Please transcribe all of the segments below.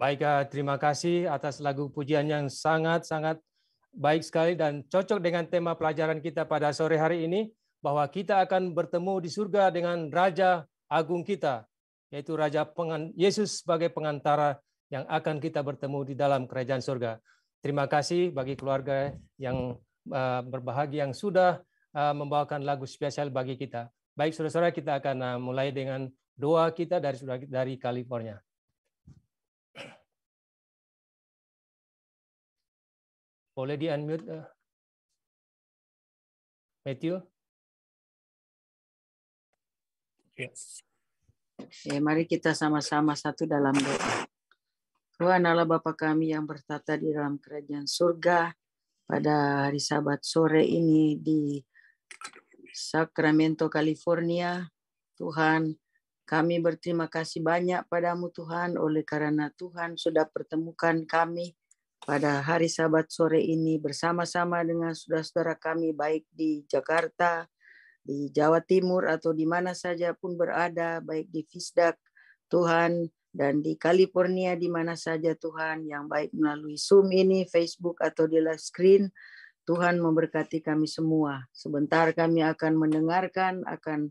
Baik, terima kasih atas lagu pujian yang sangat-sangat baik sekali dan cocok dengan tema pelajaran kita pada sore hari ini, bahwa kita akan bertemu di surga dengan Raja Agung kita, yaitu Yesus sebagai pengantara yang akan kita bertemu di dalam kerajaan surga. Terima kasih bagi keluarga yang berbahagia yang sudah membawakan lagu spesial bagi kita. Baik, saudara-saudara, kita akan mulai dengan doa kita dari California. Boleh di-unmute, Matthew? Yes. Mari kita sama-sama satu dalam doa. Tuhan Allah Bapa kami yang bertata di dalam kerajaan surga, pada hari Sabat sore ini di Sacramento, California, Tuhan, kami berterima kasih banyak padamu Tuhan, oleh karena Tuhan sudah pertemukan kami pada hari Sabat sore ini bersama-sama dengan saudara-saudara kami, baik di Jakarta, di Jawa Timur, atau di mana saja pun berada, baik di Fisdak, Tuhan, dan di California, di mana saja Tuhan, yang baik melalui Zoom ini, Facebook, atau di live screen. Tuhan memberkati kami semua. Sebentar kami akan mendengarkan akan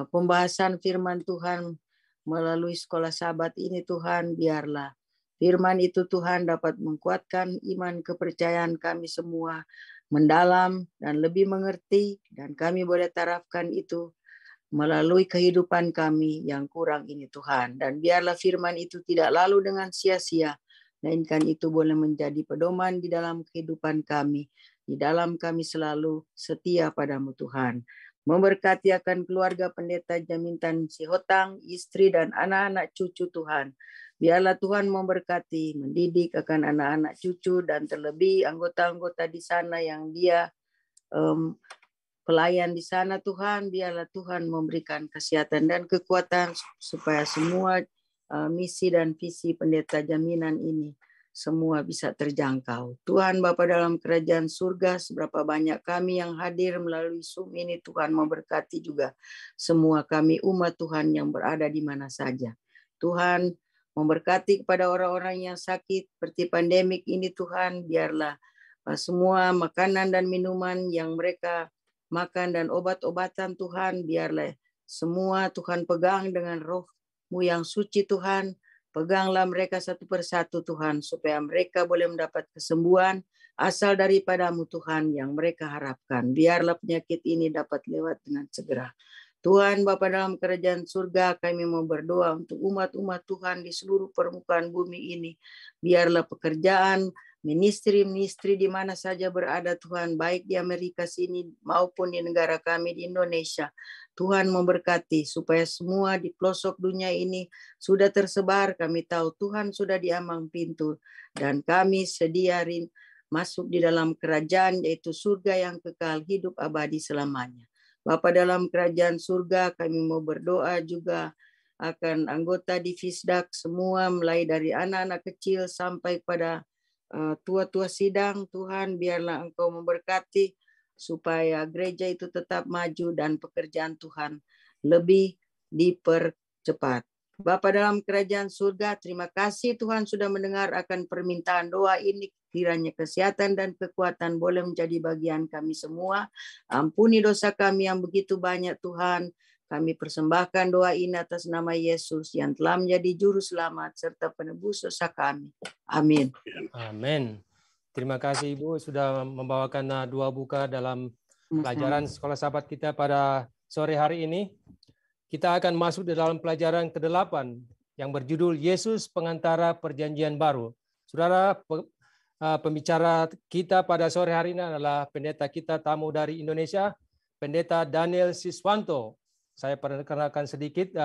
pembahasan firman Tuhan melalui sekolah Sabat ini. Tuhan, biarlah firman itu Tuhan dapat menguatkan iman kepercayaan kami semua, mendalam dan lebih mengerti, dan kami boleh tarafkan itu melalui kehidupan kami yang kurang ini Tuhan. Dan biarlah firman itu tidak lalu dengan sia-sia, melainkan itu boleh menjadi pedoman di dalam kehidupan kami, di dalam kami selalu setia padamu Tuhan. Memberkati akan keluarga pendeta Jamintan Sihotang, istri dan anak-anak cucu Tuhan. Biarlah Tuhan memberkati, mendidik akan anak-anak cucu dan terlebih anggota-anggota di sana yang dia pelayan di sana Tuhan. Biarlah Tuhan memberikan kesehatan dan kekuatan supaya semua misi dan visi pendeta jaminan ini semua bisa terjangkau. Tuhan Bapa dalam kerajaan surga, seberapa banyak kami yang hadir melalui Zoom ini, Tuhan memberkati juga semua kami umat Tuhan yang berada di mana saja. Tuhan memberkati kepada orang-orang yang sakit seperti pandemik ini Tuhan, biarlah semua makanan dan minuman yang mereka makan dan obat-obatan Tuhan, biarlah semua Tuhan pegang dengan roh-Mu yang suci Tuhan. Peganglah mereka satu persatu Tuhan, supaya mereka boleh mendapat kesembuhan asal daripadamu Tuhan yang mereka harapkan. Biarlah penyakit ini dapat lewat dengan segera. Tuhan Bapa dalam kerajaan surga, kami mau berdoa untuk umat-umat Tuhan di seluruh permukaan bumi ini. Biarlah pekerjaan, ministri-ministri di mana saja berada Tuhan, baik di Amerika sini maupun di negara kami di Indonesia. Tuhan memberkati supaya semua di pelosok dunia ini sudah tersebar. Kami tahu Tuhan sudah di ambang pintu dan kami sedia masuk di dalam kerajaan yaitu surga yang kekal hidup abadi selamanya. Bapa dalam kerajaan surga, kami mau berdoa juga akan anggota di FISDAK semua, mulai dari anak-anak kecil sampai pada tua-tua sidang. Tuhan, biarlah Engkau memberkati supaya gereja itu tetap maju dan pekerjaan Tuhan lebih dipercepat. Bapa dalam kerajaan surga, terima kasih Tuhan sudah mendengar akan permintaan doa ini. Kiranya kesehatan dan kekuatan boleh menjadi bagian kami semua. Ampuni dosa kami yang begitu banyak Tuhan. Kami persembahkan doa ini atas nama Yesus yang telah menjadi juru selamat serta penebus dosa kami. Amin. Amin. Terima kasih Ibu sudah membawakan dua buka dalam pelajaran sekolah sahabat kita pada sore hari ini. Kita akan masuk di dalam pelajaran ke-8 yang berjudul Yesus Pengantara Perjanjian Baru. Saudara, pembicara kita pada sore hari ini adalah pendeta kita tamu dari Indonesia, Pendeta Daniel Siswanto. Saya perkenalkan sedikit,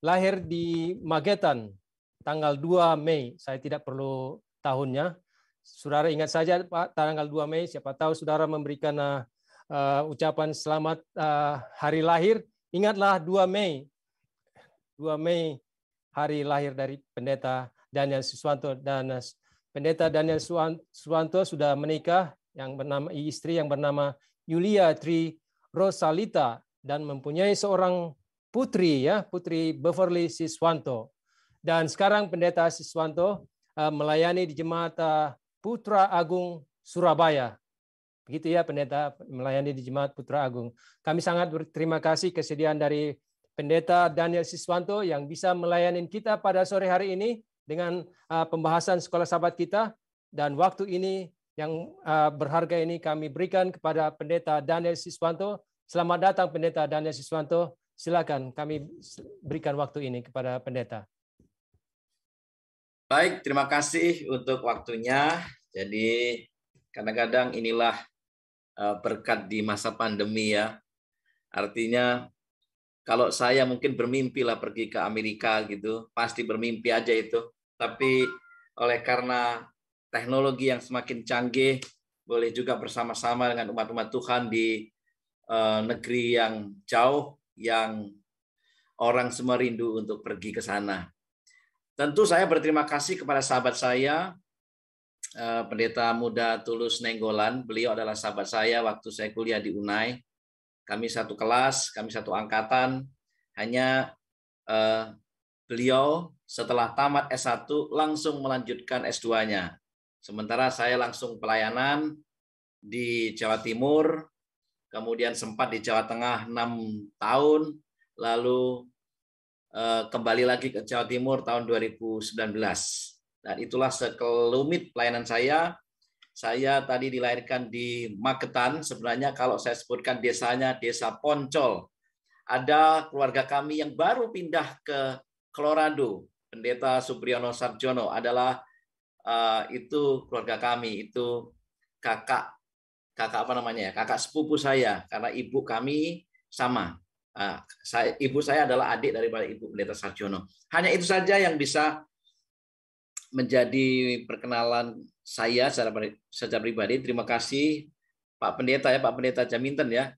lahir di Magetan tanggal 2 Mei. Saya tidak perlu tahunnya. Saudara ingat saja Pak, tanggal 2 Mei, siapa tahu saudara memberikan ucapan selamat hari lahir. Ingatlah 2 Mei. 2 Mei hari lahir dari Pendeta Daniel Siswanto, dan Pendeta Daniel Siswanto sudah menikah yang bernama istri yang bernama Yulia Tri Rosalita dan mempunyai seorang putri Putri Beverly Siswanto. Dan sekarang Pendeta Siswanto melayani di Jemaat Putra Agung Surabaya. Begitu ya Pendeta, melayani di Jemaat Putra Agung. Kami sangat berterima kasih kesediaan dari Pendeta Daniel Siswanto yang bisa melayani kita pada sore hari ini dengan pembahasan sekolah sahabat kita, dan waktu ini yang berharga ini kami berikan kepada Pendeta Daniel Siswanto. Selamat datang Pendeta Daniel Siswanto. Silakan kami berikan waktu ini kepada Pendeta. Baik, terima kasih untuk waktunya. Jadi kadang-kadang inilah berkat di masa pandemi ya. Artinya kalau saya mungkin bermimpi lah pergi ke Amerika gitu, pasti bermimpi aja itu. Tapi oleh karena teknologi yang semakin canggih, boleh juga bersama-sama dengan umat-umat Tuhan di negeri yang jauh, yang orang semua rindu untuk pergi ke sana. Tentu saya berterima kasih kepada sahabat saya, Pendeta Muda Tulus Nenggolan. Beliau adalah sahabat saya waktu saya kuliah di UNAI. Kami satu kelas, kami satu angkatan. Hanya beliau setelah tamat S1 langsung melanjutkan S2-nya. Sementara saya langsung pelayanan di Jawa Timur, kemudian sempat di Jawa Tengah 6 tahun, lalu kembali lagi ke Jawa Timur tahun 2019. Dan itulah sekelumit pelayanan saya. Saya tadi dilahirkan di Magetan. Sebenarnya kalau saya sebutkan desanya, Desa Poncol. Ada keluarga kami yang baru pindah ke Colorado. Pendeta Supriyono Sarjono adalah itu keluarga kami. Itu kakak kakak apa namanya ya, kakak sepupu saya, karena ibu kami sama. Ibu saya adalah adik daripada Ibu Pendeta Sarjono. Hanya itu saja yang bisa menjadi perkenalan saya secara pribadi. Terima kasih Pak Pendeta ya, Pak Pendeta Jaminten ya.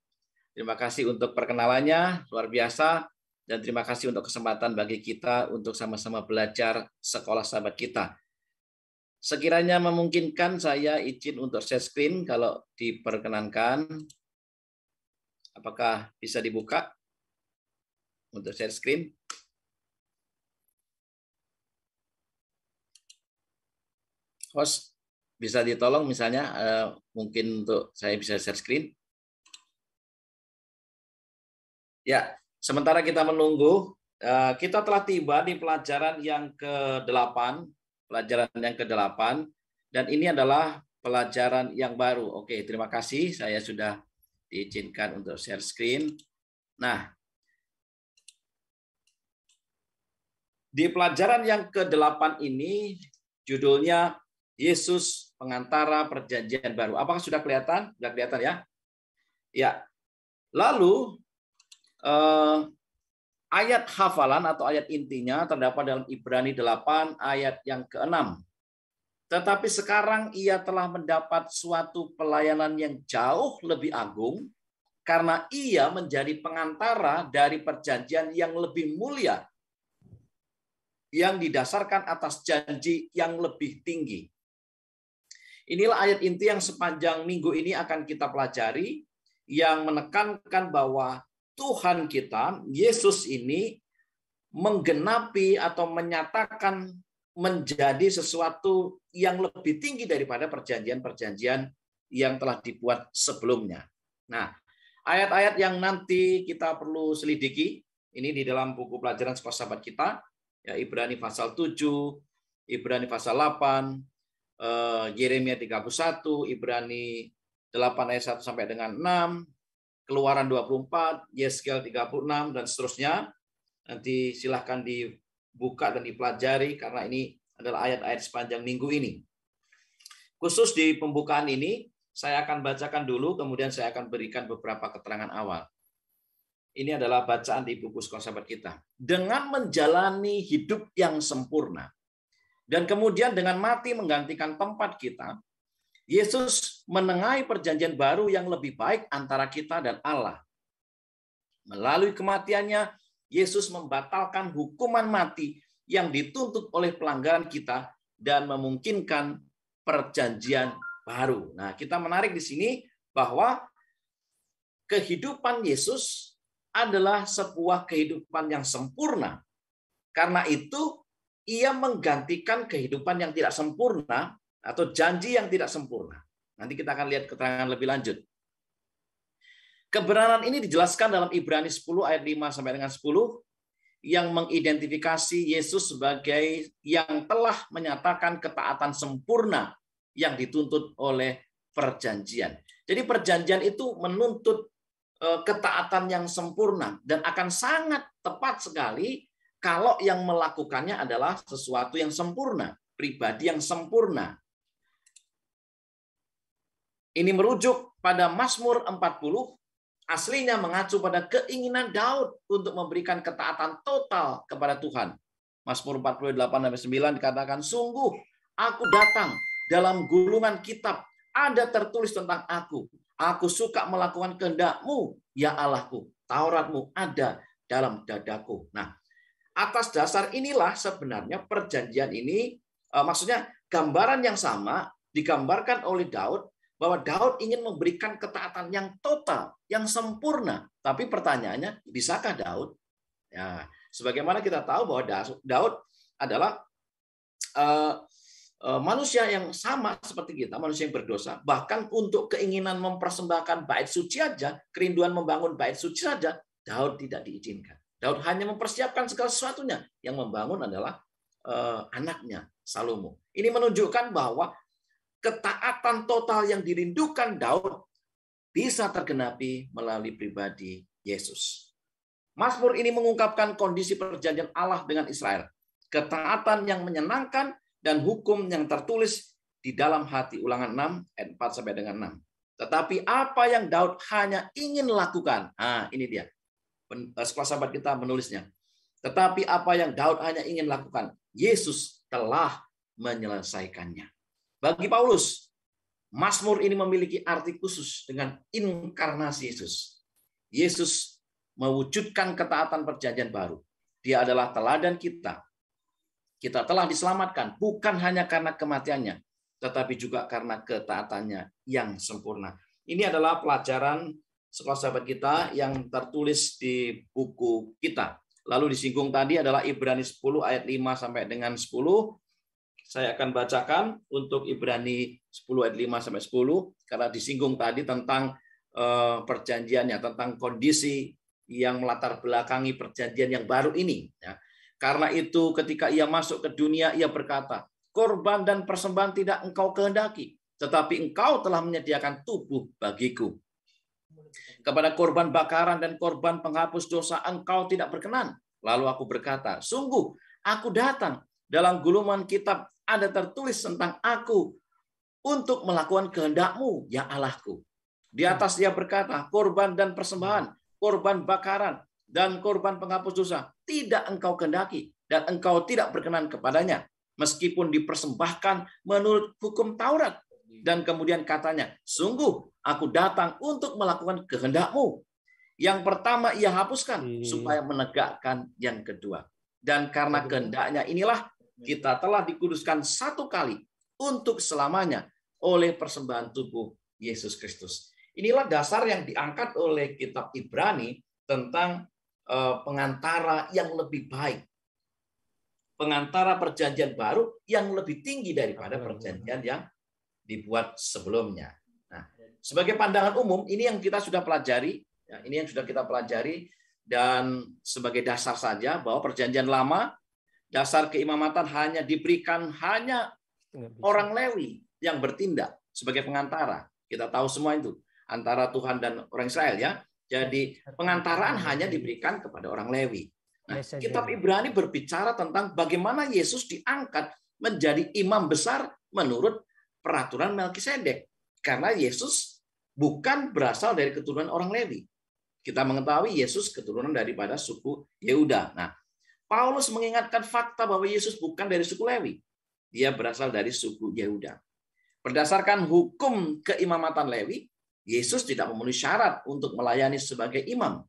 Terima kasih untuk perkenalannya, luar biasa. Dan terima kasih untuk kesempatan bagi kita untuk sama-sama belajar sekolah sahabat kita. Sekiranya memungkinkan, saya izin untuk share screen kalau diperkenankan. Apakah bisa dibuka untuk share screen? Host, bisa ditolong misalnya, mungkin untuk saya bisa share screen. Ya, sementara kita menunggu, kita telah tiba di pelajaran yang ke-8, dan ini adalah pelajaran yang baru. Oke, terima kasih, saya sudah diizinkan untuk share screen. Nah, di pelajaran yang ke-8 ini, judulnya Yesus Pengantara Perjanjian Baru. Apakah sudah kelihatan? Sudah kelihatan ya? Ya. Lalu, ayat hafalan atau ayat intinya terdapat dalam Ibrani 8 ayat yang ke-6. Tetapi sekarang ia telah mendapat suatu pelayanan yang jauh lebih agung karena ia menjadi pengantara dari perjanjian yang lebih mulia yang didasarkan atas janji yang lebih tinggi. Inilah ayat inti yang sepanjang minggu ini akan kita pelajari, yang menekankan bahwa Tuhan kita, Yesus ini, menggenapi atau menyatakan menjadi sesuatu yang lebih tinggi daripada perjanjian-perjanjian yang telah dibuat sebelumnya. Nah, ayat-ayat yang nanti kita perlu selidiki, ini di dalam buku pelajaran sekolah sahabat kita, ya, Ibrani pasal 7, Ibrani pasal 8, Yeremia 31, Ibrani 8 ayat 1 sampai dengan 6, Keluaran 24, Yeskel 36, dan seterusnya. Nanti silahkan dibuka dan dipelajari, karena ini adalah ayat-ayat sepanjang minggu ini. Khusus di pembukaan ini, saya akan bacakan dulu, kemudian saya akan berikan beberapa keterangan awal. Ini adalah bacaan di buku sekolah sahabat kita. Dengan menjalani hidup yang sempurna, dan kemudian dengan mati menggantikan tempat kita, Yesus menengahi perjanjian baru yang lebih baik antara kita dan Allah. Melalui kematiannya, Yesus membatalkan hukuman mati yang dituntut oleh pelanggaran kita dan memungkinkan perjanjian baru. Nah, kita menarik di sini bahwa kehidupan Yesus adalah sebuah kehidupan yang sempurna. Karena itu, ia menggantikan kehidupan yang tidak sempurna atau janji yang tidak sempurna. Nanti kita akan lihat keterangan lebih lanjut. Kebenaran ini dijelaskan dalam Ibrani 10 ayat 5 sampai dengan 10 yang mengidentifikasi Yesus sebagai yang telah menyatakan ketaatan sempurna yang dituntut oleh perjanjian. Jadi perjanjian itu menuntut ketaatan yang sempurna, dan akan sangat tepat sekali kalau yang melakukannya adalah sesuatu yang sempurna, pribadi yang sempurna. Ini merujuk pada Mazmur 40, aslinya mengacu pada keinginan Daud untuk memberikan ketaatan total kepada Tuhan. Mazmur 48-9 dikatakan, sungguh aku datang dalam gulungan kitab, ada tertulis tentang aku. Aku suka melakukan kehendak-Mu, ya Allahku. Taurat-Mu ada dalam dadaku. Nah, atas dasar inilah sebenarnya perjanjian ini, maksudnya gambaran yang sama digambarkan oleh Daud, bahwa Daud ingin memberikan ketaatan yang total, yang sempurna. Tapi pertanyaannya, bisakah Daud? Ya, sebagaimana kita tahu bahwa Daud adalah manusia yang sama seperti kita, manusia yang berdosa. Bahkan untuk keinginan mempersembahkan bait suci aja, kerinduan membangun bait suci saja, Daud tidak diizinkan. Daud hanya mempersiapkan segala sesuatunya. Yang membangun adalah anaknya, Salomo. Ini menunjukkan bahwa ketaatan total yang dirindukan Daud bisa tergenapi melalui pribadi Yesus. Mazmur ini mengungkapkan kondisi perjanjian Allah dengan Israel. Ketaatan yang menyenangkan dan hukum yang tertulis di dalam hati. Ulangan 6 ayat 4 sampai dengan 6. Tetapi apa yang Daud hanya ingin lakukan. Nah, ini dia. Sekolah sahabat kita menulisnya. Tetapi apa yang Daud hanya ingin lakukan, Yesus telah menyelesaikannya. Bagi Paulus, Mazmur ini memiliki arti khusus dengan inkarnasi Yesus. Yesus mewujudkan ketaatan perjanjian baru. Dia adalah teladan kita. Kita telah diselamatkan bukan hanya karena kematiannya, tetapi juga karena ketaatannya yang sempurna. Ini adalah pelajaran sekolah sahabat kita yang tertulis di buku kita. Lalu disinggung tadi adalah Ibrani 10 ayat 5 sampai dengan 10. Saya akan bacakan untuk Ibrani 10 ayat 5 sampai 10 karena disinggung tadi tentang perjanjiannya, tentang kondisi yang melatar belakangi perjanjian yang baru ini. Ya. Karena itu ketika ia masuk ke dunia, ia berkata, korban dan persembahan tidak engkau kehendaki, tetapi engkau telah menyediakan tubuh bagiku. Kepada korban bakaran dan korban penghapus dosa engkau tidak berkenan. Lalu aku berkata, sungguh aku datang. Dalam guluman kitab ada tertulis tentang aku untuk melakukan kehendak-Mu, ya Allahku. Di atas dia berkata, korban dan persembahan, korban bakaran, dan korban penghapus dosa tidak engkau kehendaki, dan engkau tidak berkenan kepadanya, meskipun dipersembahkan menurut hukum Taurat. Dan kemudian katanya, sungguh aku datang untuk melakukan kehendak-Mu. Yang pertama ia hapuskan, supaya menegakkan yang kedua. Dan karena kehendaknya inilah, kita telah dikuduskan satu kali untuk selamanya oleh persembahan tubuh Yesus Kristus. Inilah dasar yang diangkat oleh kitab Ibrani tentang pengantara yang lebih baik. Pengantara perjanjian baru yang lebih tinggi daripada perjanjian yang dibuat sebelumnya. Nah, sebagai pandangan umum, ini yang kita sudah pelajari, ya, ini yang sudah kita pelajari, dan sebagai dasar saja bahwa perjanjian lama, dasar keimamatan hanya diberikan hanya orang Lewi yang bertindak sebagai pengantara. Kita tahu semua itu antara Tuhan dan orang Israel, ya. Jadi pengantaraan hanya diberikan kepada orang Lewi. Nah, kitab Ibrani berbicara tentang bagaimana Yesus diangkat menjadi imam besar menurut peraturan Melkisedek. Karena Yesus bukan berasal dari keturunan orang Lewi. Kita mengetahui Yesus keturunan daripada suku Yehuda. Nah, Paulus mengingatkan fakta bahwa Yesus bukan dari suku Lewi. Dia berasal dari suku Yehuda. Berdasarkan hukum keimamatan Lewi, Yesus tidak memenuhi syarat untuk melayani sebagai imam.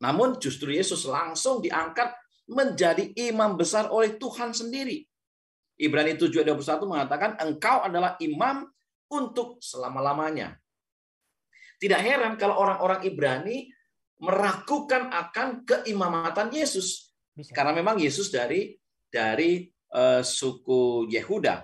Namun justru Yesus langsung diangkat menjadi imam besar oleh Tuhan sendiri. Ibrani 7:21 mengatakan, engkau adalah imam untuk selama-lamanya. Tidak heran kalau orang-orang Ibrani meragukan akan keimamatan Yesus. Karena memang Yesus dari suku Yehuda.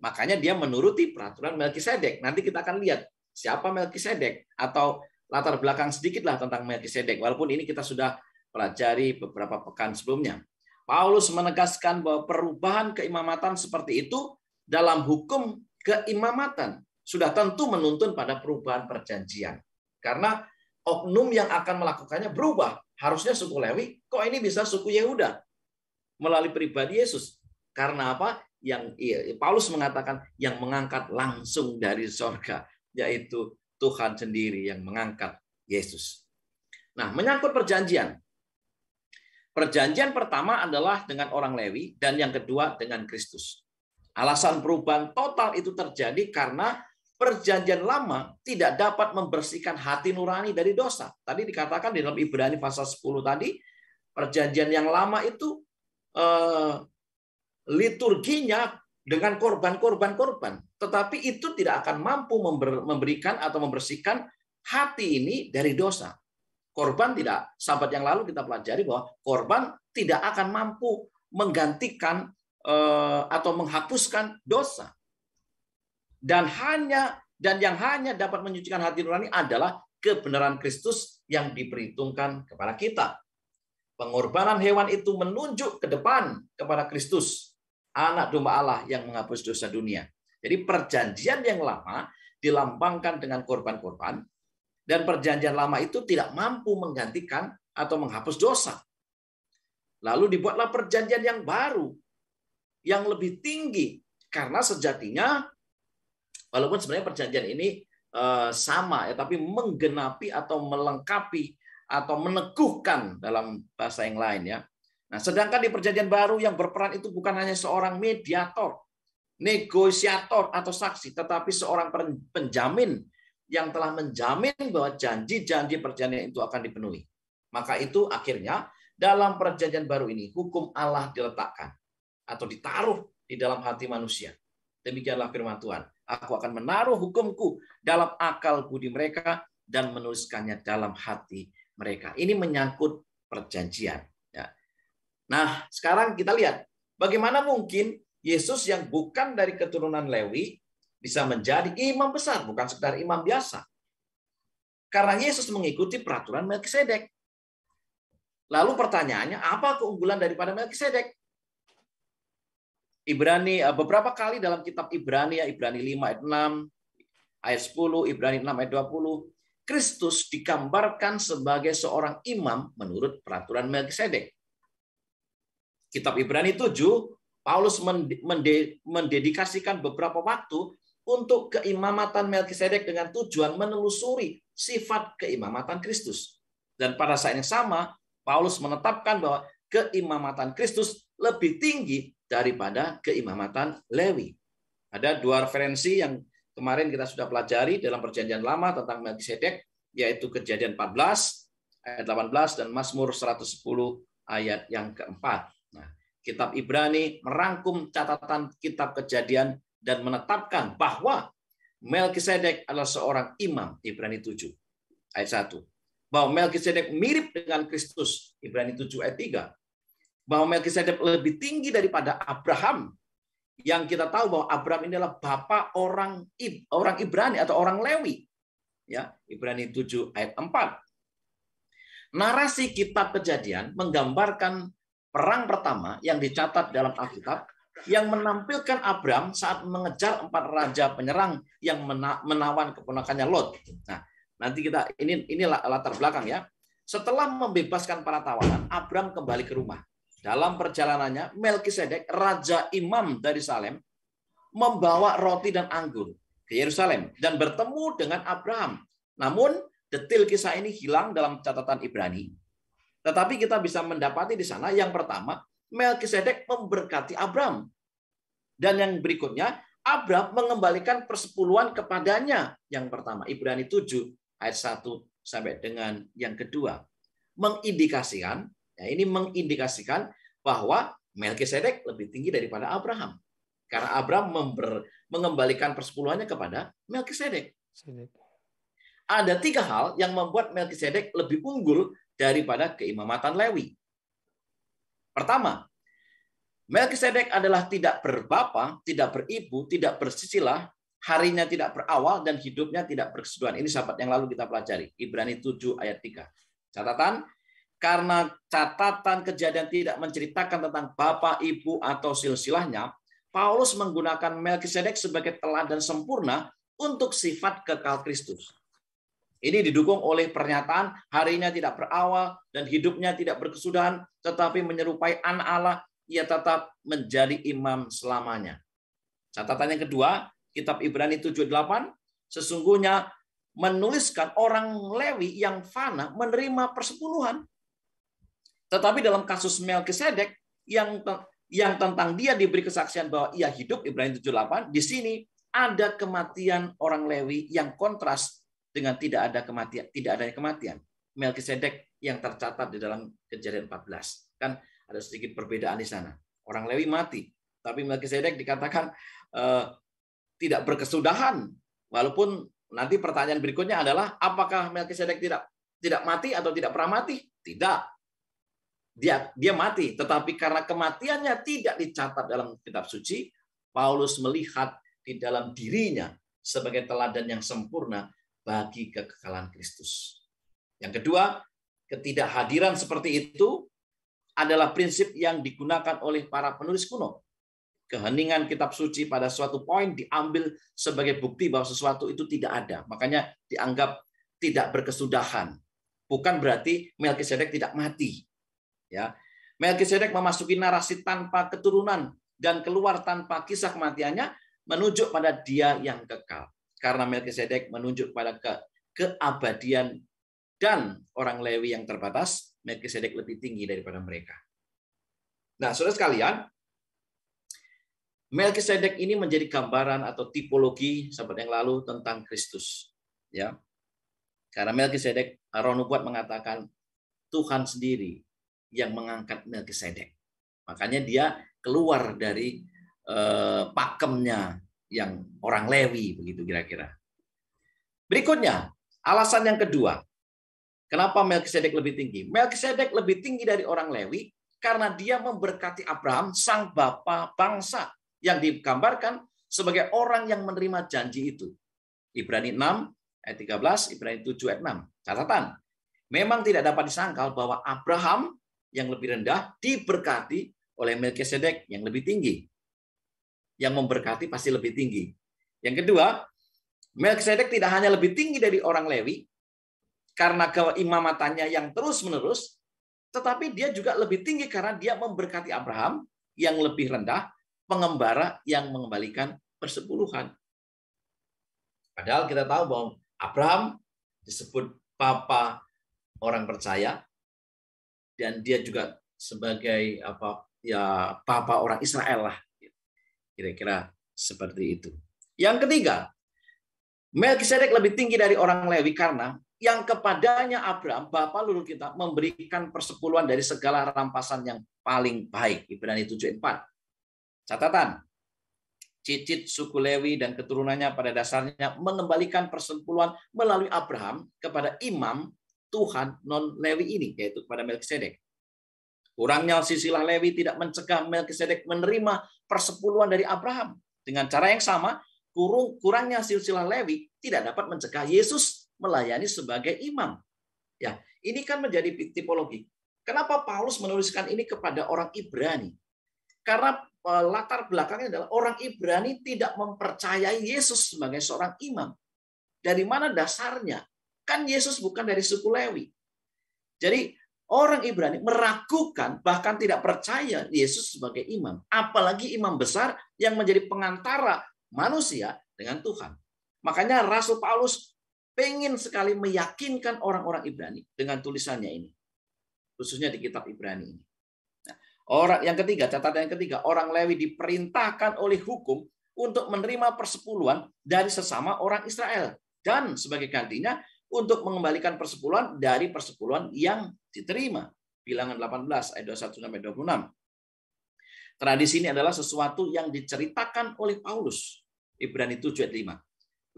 Makanya dia menuruti peraturan Melkisedek. Nanti kita akan lihat siapa Melkisedek, atau latar belakang sedikitlah tentang Melkisedek. Walaupun ini kita sudah pelajari beberapa pekan sebelumnya. Paulus menegaskan bahwa perubahan keimamatan seperti itu dalam hukum keimamatan sudah tentu menuntun pada perubahan perjanjian. Karena oknum yang akan melakukannya berubah. Harusnya suku Lewi, kok ini bisa suku Yehuda melalui pribadi Yesus. Karena apa? Paulus mengatakan yang mengangkat langsung dari sorga, yaitu Tuhan sendiri yang mengangkat Yesus. Nah, menyangkut perjanjian. Perjanjian pertama adalah dengan orang Lewi, dan yang kedua dengan Kristus. Alasan perubahan total itu terjadi karena perjanjian lama tidak dapat membersihkan hati nurani dari dosa. Tadi dikatakan di dalam Ibrani pasal 10 tadi, perjanjian yang lama itu liturginya dengan korban. Tetapi itu tidak akan mampu memberikan atau membersihkan hati ini dari dosa. Korban tidak, sahabat yang lalu kita pelajari bahwa korban tidak akan mampu menggantikan atau menghapuskan dosa. Dan yang hanya dapat menyucikan hati nurani adalah kebenaran Kristus yang diperhitungkan kepada kita. Pengorbanan hewan itu menunjuk ke depan kepada Kristus, anak domba Allah yang menghapus dosa dunia. Jadi perjanjian yang lama dilambangkan dengan korban-korban, dan perjanjian lama itu tidak mampu menggantikan atau menghapus dosa. Lalu dibuatlah perjanjian yang baru, yang lebih tinggi. Karena sejatinya, walaupun sebenarnya perjanjian ini sama ya, tapi menggenapi atau melengkapi atau meneguhkan dalam bahasa yang lain ya. Nah, sedangkan di Perjanjian Baru yang berperan itu bukan hanya seorang mediator, negosiator atau saksi, tetapi seorang penjamin yang telah menjamin bahwa janji-janji perjanjian itu akan dipenuhi. Maka itu akhirnya dalam Perjanjian Baru ini hukum Allah diletakkan atau ditaruh di dalam hati manusia. Demikianlah firman Tuhan. Aku akan menaruh hukumku dalam akal budi mereka dan menuliskannya dalam hati mereka. Ini menyangkut perjanjian. Ya. Nah, sekarang kita lihat bagaimana mungkin Yesus yang bukan dari keturunan Lewi bisa menjadi imam besar, bukan sekedar imam biasa. Karena Yesus mengikuti peraturan Melkisedek. Lalu pertanyaannya, apa keunggulan daripada Melkisedek? Ibrani beberapa kali dalam kitab Ibrani, ya, Ibrani 5 ayat 6, ayat 10, Ibrani 6 ayat 20, Kristus digambarkan sebagai seorang imam menurut peraturan Melkisedek. Kitab Ibrani 7, Paulus mendedikasikan beberapa waktu untuk keimamatan Melkisedek dengan tujuan menelusuri sifat keimamatan Kristus. Dan pada saat yang sama, Paulus menetapkan bahwa keimamatan Kristus lebih tinggi daripada keimamatan Lewi. Ada dua referensi yang kemarin kita sudah pelajari dalam Perjanjian Lama tentang Melkisedek, yaitu Kejadian 14 ayat 18 dan Mazmur 110 ayat yang keempat. Nah, kitab Ibrani merangkum catatan kitab Kejadian dan menetapkan bahwa Melkisedek adalah seorang imam, Ibrani 7 ayat 1. Bahwa Melkisedek mirip dengan Kristus, Ibrani 7 ayat 3. Bahwa Melkisedek lebih tinggi daripada Abraham, yang kita tahu bahwa Abraham ini adalah bapak orang Ibrani atau orang Lewi. Ya, Ibrani 7 ayat 4. Narasi kitab Kejadian menggambarkan perang pertama yang dicatat dalam Alkitab yang menampilkan Abraham saat mengejar 4 raja penyerang yang menawan keponakannya Lot. Nah, nanti kita ini latar belakang ya. Setelah membebaskan para tawanan, Abraham kembali ke rumah. Dalam perjalanannya, Melkisedek, raja imam dari Salem, membawa roti dan anggur ke Yerusalem dan bertemu dengan Abraham. Namun, detail kisah ini hilang dalam catatan Ibrani. Tetapi kita bisa mendapati di sana yang pertama, Melkisedek memberkati Abraham. Dan yang berikutnya, Abraham mengembalikan persepuluhan kepadanya. Yang pertama, Ibrani 7 ayat 1 sampai dengan yang kedua. Mengindikasikan bahwa Melkisedek lebih tinggi daripada Abraham. Karena Abraham mengembalikan persepuluhannya kepada Melkisedek. Ada 3 hal yang membuat Melkisedek lebih unggul daripada keimamatan Lewi. Pertama, Melkisedek adalah tidak berbapa, tidak beribu, tidak bersisilah, harinya tidak berawal, dan hidupnya tidak berkesudahan. Ini sahabat yang lalu kita pelajari. Ibrani 7 ayat 3. Catatan, karena catatan Kejadian tidak menceritakan tentang bapak, ibu, atau silsilahnya, Paulus menggunakan Melkisedek sebagai teladan sempurna untuk sifat kekal Kristus. Ini didukung oleh pernyataan harinya tidak berawal dan hidupnya tidak berkesudahan, tetapi menyerupai anak Allah, ia tetap menjadi imam selamanya. Catatan yang kedua, kitab Ibrani 7:8, sesungguhnya menuliskan orang Lewi yang fana menerima persepuluhan. Tetapi dalam kasus Melkisedek yang tentang dia diberi kesaksian bahwa ia hidup, Ibrani 7:8, di sini ada kematian orang Lewi yang kontras dengan tidak adanya kematian. Melkisedek yang tercatat di dalam Kejadian 14. Kan ada sedikit perbedaan di sana. Orang Lewi mati, tapi Melkisedek dikatakan tidak berkesudahan. Walaupun nanti pertanyaan berikutnya adalah apakah Melkisedek tidak mati atau tidak pernah mati? Tidak. Dia mati, tetapi karena kematiannya tidak dicatat dalam kitab suci, Paulus melihat di dalam dirinya sebagai teladan yang sempurna bagi kekekalan Kristus. Yang kedua, ketidakhadiran seperti itu adalah prinsip yang digunakan oleh para penulis kuno. Keheningan kitab suci pada suatu poin diambil sebagai bukti bahwa sesuatu itu tidak ada. Makanya dianggap tidak berkesudahan. Bukan berarti Melkisedek tidak mati. Ya, Melkisedek memasuki narasi tanpa keturunan dan keluar tanpa kisah kematiannya menuju pada dia yang kekal. karena Melkisedek menunjuk pada keabadian dan orang Lewi yang terbatas, Melkisedek lebih tinggi daripada mereka. Nah, saudara sekalian, Melkisedek ini menjadi gambaran atau tipologi sahabat yang lalu tentang Kristus. Ya, karena Melkisedek, Roh Nubuat mengatakan Tuhan sendiri yang mengangkat Melkisedek. Makanya dia keluar dari pakemnya yang orang Lewi, begitu kira-kira. Berikutnya, alasan yang kedua, kenapa Melkisedek lebih tinggi? Melkisedek lebih tinggi dari orang Lewi karena dia memberkati Abraham, sang bapa bangsa, yang digambarkan sebagai orang yang menerima janji itu. Ibrani 6 ayat 13, Ibrani 7 ayat 6. Catatan, memang tidak dapat disangkal bahwa Abraham yang lebih rendah diberkati oleh Melkisedek yang lebih tinggi. Yang memberkati pasti lebih tinggi. Yang kedua, Melkisedek tidak hanya lebih tinggi dari orang Lewi karena keimamatannya yang terus-menerus, tetapi dia juga lebih tinggi karena dia memberkati Abraham yang lebih rendah, pengembara yang mengembalikan persepuluhan. Padahal kita tahu bahwa Abraham disebut papa orang percaya, dan dia juga sebagai papa orang Israel lah. Kira-kira seperti itu. Yang ketiga, Melkisedek lebih tinggi dari orang Lewi karena yang kepadanya Abraham, bapa leluhur kita, memberikan persepuluhan dari segala rampasan yang paling baik. Ibrani 7:4. Catatan, cicit suku Lewi dan keturunannya pada dasarnya mengembalikan persepuluhan melalui Abraham kepada imam Tuhan non-Lewi ini, yaitu kepada Melkisedek. Kurangnya silsilah Lewi tidak mencegah Melkisedek menerima persepuluhan dari Abraham. Dengan cara yang sama, kurangnya silsilah Lewi tidak dapat mencegah Yesus melayani sebagai imam. Ya, ini kan menjadi tipologi. Kenapa Paulus menuliskan ini kepada orang Ibrani? Karena latar belakangnya adalah orang Ibrani tidak mempercayai Yesus sebagai seorang imam. Dari mana dasarnya? Kan Yesus bukan dari suku Lewi. Jadi orang Ibrani meragukan, bahkan tidak percaya Yesus sebagai imam. Apalagi imam besar yang menjadi pengantara manusia dengan Tuhan. Makanya Rasul Paulus pengen sekali meyakinkan orang-orang Ibrani dengan tulisannya ini. Khususnya di kitab Ibrani ini. Orang yang ketiga, catatan yang ketiga, orang Lewi diperintahkan oleh hukum untuk menerima persepuluhan dari sesama orang Israel. Dan sebagai gantinya untuk mengembalikan persepuluhan dari persepuluhan yang diterima. Bilangan 18 ayat 21-26. Tradisi ini adalah sesuatu yang diceritakan oleh Paulus. Ibrani 7 ayat 5.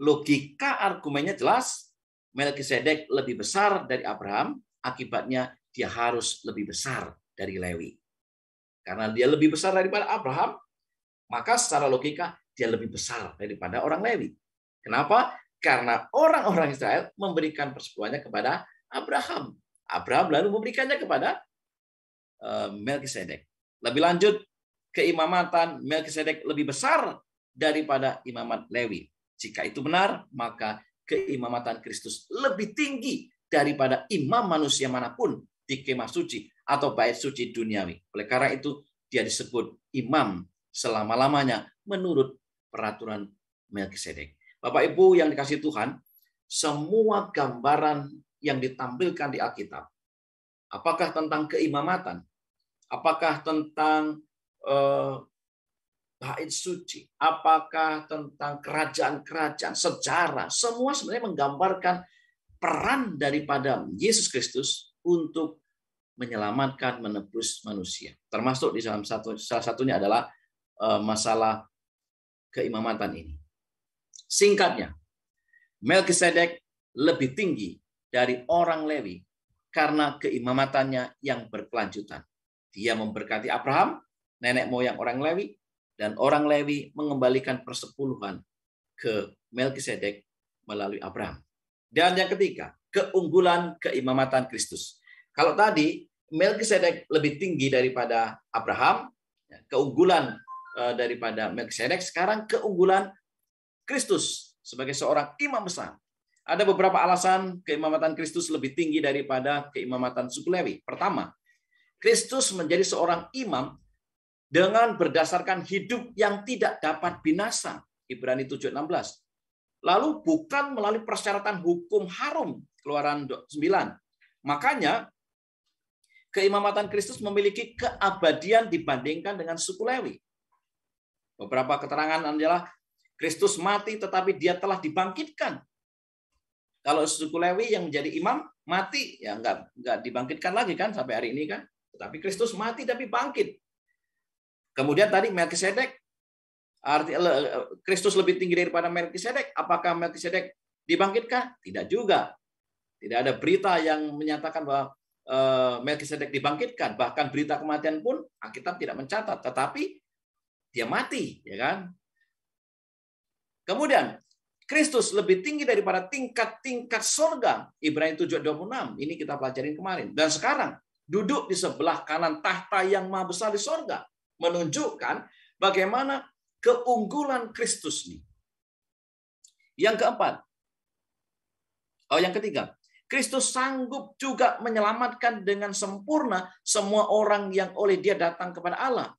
Logika argumennya jelas, Melkisedek lebih besar dari Abraham, akibatnya dia harus lebih besar dari Lewi. Karena dia lebih besar daripada Abraham, maka secara logika dia lebih besar daripada orang Lewi. Kenapa? Karena orang-orang Israel memberikan persepuluhannya kepada Abraham. Abraham lalu memberikannya kepada Melkisedek. Lebih lanjut, keimamatan Melkisedek lebih besar daripada imamat Lewi. Jika itu benar, maka keimamatan Kristus lebih tinggi daripada imam manusia manapun di kemah suci atau bait suci duniawi. Oleh karena itu, dia disebut imam selama-lamanya menurut peraturan Melkisedek. Bapak Ibu yang dikasihi Tuhan, semua gambaran yang ditampilkan di Alkitab, apakah tentang keimamatan, apakah tentang bait suci, apakah tentang kerajaan-kerajaan, sejarah, semua sebenarnya menggambarkan peran daripada Yesus Kristus untuk menyelamatkan, menebus manusia. Termasuk di dalam salah satunya adalah masalah keimamatan ini. Singkatnya, Melkisedek lebih tinggi dari orang Lewi karena keimamatannya yang berkelanjutan. Dia memberkati Abraham, nenek moyang orang Lewi, dan orang Lewi mengembalikan persepuluhan ke Melkisedek melalui Abraham. Dan yang ketiga, keunggulan keimamatan Kristus. Kalau tadi Melkisedek lebih tinggi daripada Abraham, keunggulan daripada Melkisedek, sekarang keunggulan Kristus sebagai seorang imam besar. Ada beberapa alasan keimamatan Kristus lebih tinggi daripada keimamatan suku Lewi. Pertama, Kristus menjadi seorang imam dengan berdasarkan hidup yang tidak dapat binasa. Ibrani 7:16. Lalu bukan melalui persyaratan hukum harum, Keluaran 9. Makanya keimamatan Kristus memiliki keabadian dibandingkan dengan suku Lewi. Beberapa keterangan adalah Kristus mati tetapi dia telah dibangkitkan. Kalau suku Lewi yang menjadi imam mati, ya nggak dibangkitkan lagi kan sampai hari ini kan. Tetapi Kristus mati tapi bangkit. Kemudian tadi Melkisedek, Kristus lebih tinggi daripada Melkisedek. Apakah Melkisedek dibangkitkan? Tidak juga. Tidak ada berita yang menyatakan bahwa Melkisedek dibangkitkan. Bahkan berita kematian pun Alkitab tidak mencatat. Tetapi dia mati, ya kan? Kemudian Kristus lebih tinggi daripada tingkat-tingkat surga. Ibrani 7:26. Ini kita pelajarin kemarin. Dan sekarang duduk di sebelah kanan tahta yang maha besar di surga. Menunjukkan bagaimana keunggulan Kristus ini. Yang keempat. Yang ketiga. Kristus sanggup juga menyelamatkan dengan sempurna semua orang yang oleh dia datang kepada Allah.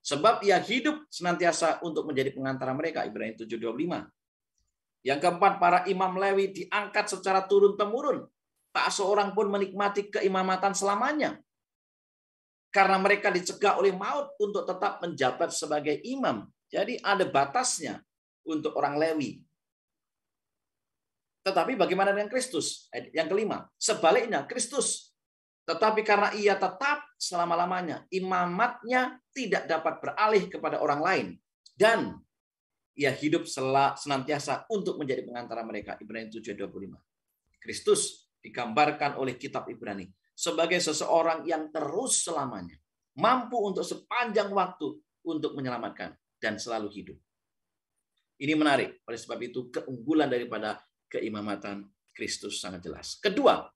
Sebab ia hidup senantiasa untuk menjadi pengantara mereka. Ibrani 7:25. Yang keempat, para imam Lewi diangkat secara turun-temurun. Tak seorang pun menikmati keimamatan selamanya. Karena mereka dicegah oleh maut untuk tetap menjabat sebagai imam. Jadi ada batasnya untuk orang Lewi. Tetapi bagaimana dengan Kristus? Yang kelima, sebaliknya Kristus. Tetapi karena ia tetap selama-lamanya, imamatnya tidak dapat beralih kepada orang lain. Dan ia hidup senantiasa untuk menjadi pengantara mereka. Ibrani 7:25. Kristus digambarkan oleh kitab Ibrani sebagai seseorang yang terus selamanya mampu untuk sepanjang waktu untuk menyelamatkan dan selalu hidup. Ini menarik. Oleh sebab itu keunggulan daripada keimamatan Kristus sangat jelas. Kedua,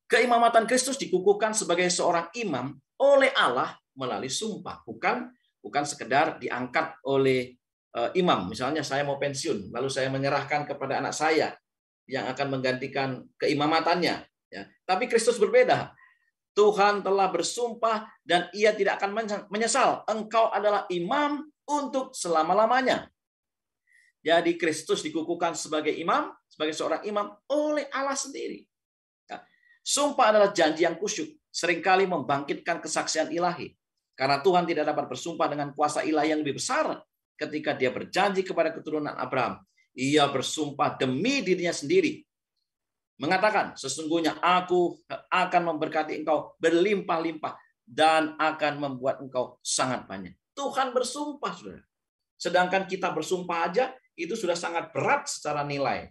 keimamatan Kristus dikukuhkan sebagai seorang imam oleh Allah melalui sumpah, bukan sekedar diangkat oleh imam. Misalnya saya mau pensiun, lalu saya menyerahkan kepada anak saya yang akan menggantikan keimamatannya. Ya. Tapi Kristus berbeda. Tuhan telah bersumpah dan ia tidak akan menyesal. Engkau adalah imam untuk selama-lamanya. Jadi Kristus dikukuhkan sebagai imam, sebagai seorang imam oleh Allah sendiri. Ya. Sumpah adalah janji yang kusyuk, seringkali membangkitkan kesaksian ilahi. Karena Tuhan tidak dapat bersumpah dengan kuasa ilahi yang lebih besar ketika dia berjanji kepada keturunan Abraham. Ia bersumpah demi dirinya sendiri. Mengatakan, sesungguhnya aku akan memberkati engkau berlimpah-limpah dan akan membuat engkau sangat banyak. Tuhan bersumpah, saudara. Sedangkan kita bersumpah aja, itu sudah sangat berat secara nilai.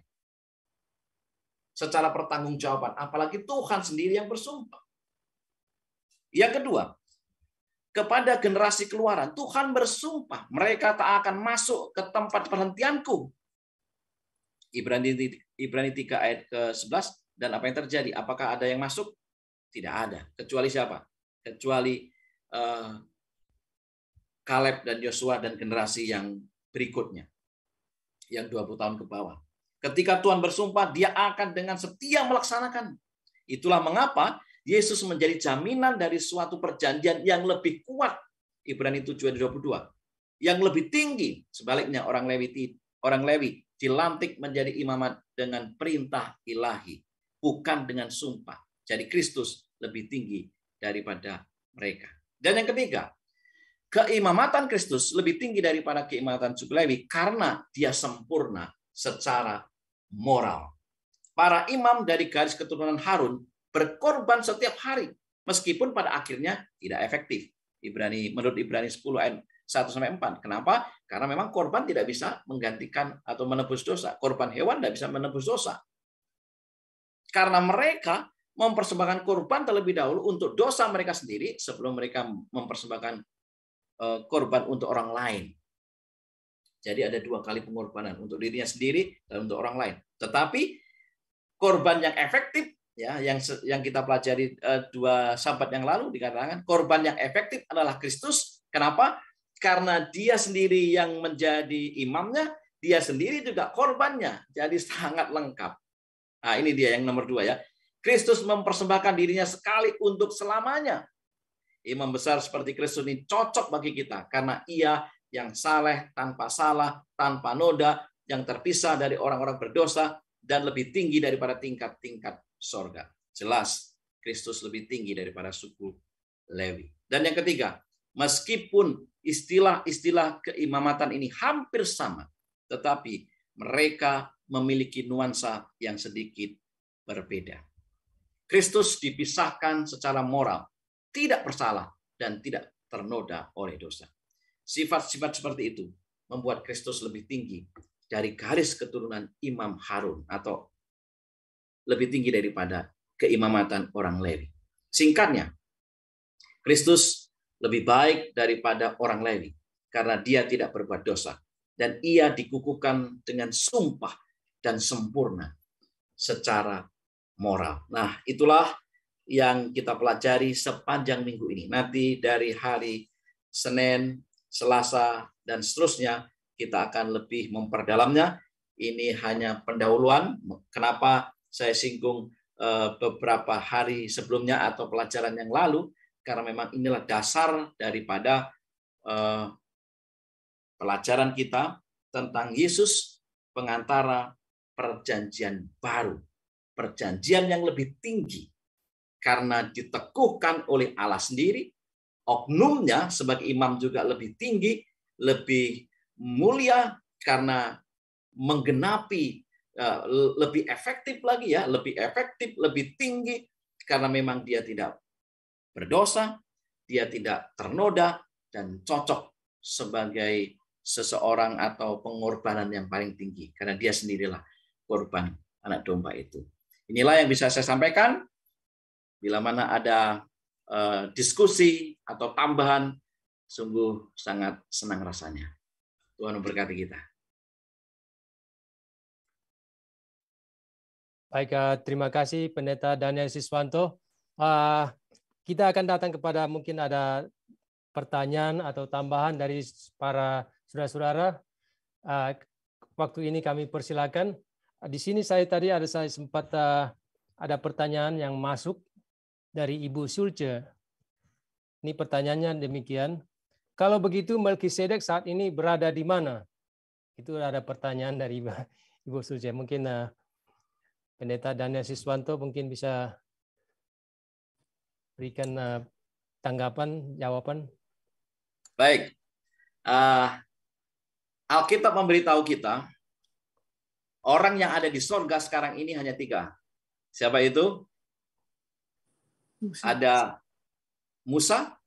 Secara pertanggungjawaban. Apalagi Tuhan sendiri yang bersumpah. Yang kedua, kepada generasi keluaran, Tuhan bersumpah, mereka tak akan masuk ke tempat perhentianku. Ibrani 3 ayat ke-11, dan apa yang terjadi? Apakah ada yang masuk? Tidak ada. Kecuali siapa? Kecuali Kaleb dan Yosua dan generasi yang berikutnya. Yang 20 tahun ke bawah. Ketika Tuhan bersumpah, dia akan dengan setia melaksanakan. Itulah mengapa Yesus menjadi jaminan dari suatu perjanjian yang lebih kuat. Ibrani 7:22. Yang lebih tinggi. Sebaliknya orang Lewi dilantik menjadi imamat dengan perintah ilahi, bukan dengan sumpah. Jadi Kristus lebih tinggi daripada mereka. Dan yang ketiga, keimamatan Kristus lebih tinggi daripada keimamatan suku Lewi karena dia sempurna secara moral. Para imam dari garis keturunan Harun berkorban setiap hari, meskipun pada akhirnya tidak efektif. Menurut Ibrani 10 ayat 1-4. Kenapa? Karena memang korban tidak bisa menggantikan atau menebus dosa. Korban hewan tidak bisa menebus dosa. Karena mereka mempersembahkan korban terlebih dahulu untuk dosa mereka sendiri sebelum mereka mempersembahkan korban untuk orang lain. Jadi ada 2 kali pengorbanan, untuk dirinya sendiri dan untuk orang lain. Tetapi korban yang efektif, ya, yang kita pelajari 2 sahabat yang lalu dikatakan korban yang efektif adalah Kristus. Kenapa? Karena dia sendiri yang menjadi imamnya, dia sendiri juga korbannya. Jadi sangat lengkap. Nah, ini dia yang nomor 2 ya. Kristus mempersembahkan dirinya sekali untuk selamanya. Imam besar seperti Kristus ini cocok bagi kita karena ia yang saleh, tanpa salah, tanpa noda, yang terpisah dari orang-orang berdosa, dan lebih tinggi daripada tingkat-tingkat sorga. Jelas, Kristus lebih tinggi daripada suku Lewi. Dan yang ketiga, meskipun istilah-istilah keimamatan ini hampir sama, tetapi mereka memiliki nuansa yang sedikit berbeda. Kristus dipisahkan secara moral, tidak bersalah dan tidak ternoda oleh dosa. Sifat-sifat seperti itu membuat Kristus lebih tinggi dari garis keturunan Imam Harun atau lebih tinggi daripada keimamatan orang Lewi. Singkatnya, Kristus lebih baik daripada orang Lewi karena dia tidak berbuat dosa dan ia dikukuhkan dengan sumpah dan sempurna secara moral. Nah, itulah yang kita pelajari sepanjang minggu ini. Nanti dari hari Senin, Selasa, dan seterusnya kita akan lebih memperdalamnya. Ini hanya pendahuluan. Kenapa saya singgung beberapa hari sebelumnya atau pelajaran yang lalu? Karena memang inilah dasar daripada pelajaran kita tentang Yesus pengantara perjanjian baru. Perjanjian yang lebih tinggi karena diteguhkan oleh Allah sendiri. Oknumnya sebagai imam juga lebih tinggi, lebih mulia karena menggenapi, lebih efektif lagi ya, lebih efektif, lebih tinggi karena memang dia tidak berdosa, dia tidak ternoda dan cocok sebagai seseorang atau pengorbanan yang paling tinggi karena dia sendirilah korban anak domba itu. Inilah yang bisa saya sampaikan. Bila mana ada diskusi atau tambahan, sungguh sangat senang rasanya. Tuhan memberkati kita. Baik, terima kasih Pendeta Daniel Siswanto. Kita akan datang kepada mungkin ada pertanyaan atau tambahan dari para saudara-saudara. Waktu ini kami persilakan. Di sini saya sempat ada pertanyaan yang masuk dari Ibu Sulce. Ini pertanyaannya demikian. Kalau begitu Melkisedek saat ini berada di mana? Itu ada pertanyaan dari Ibu Sulce. Mungkin Pendeta Daniel Siswanto mungkin bisa berikan tanggapan, jawaban. Baik. Alkitab memberitahu kita orang yang ada di sorga sekarang ini hanya 3. Siapa itu? Ada Musa,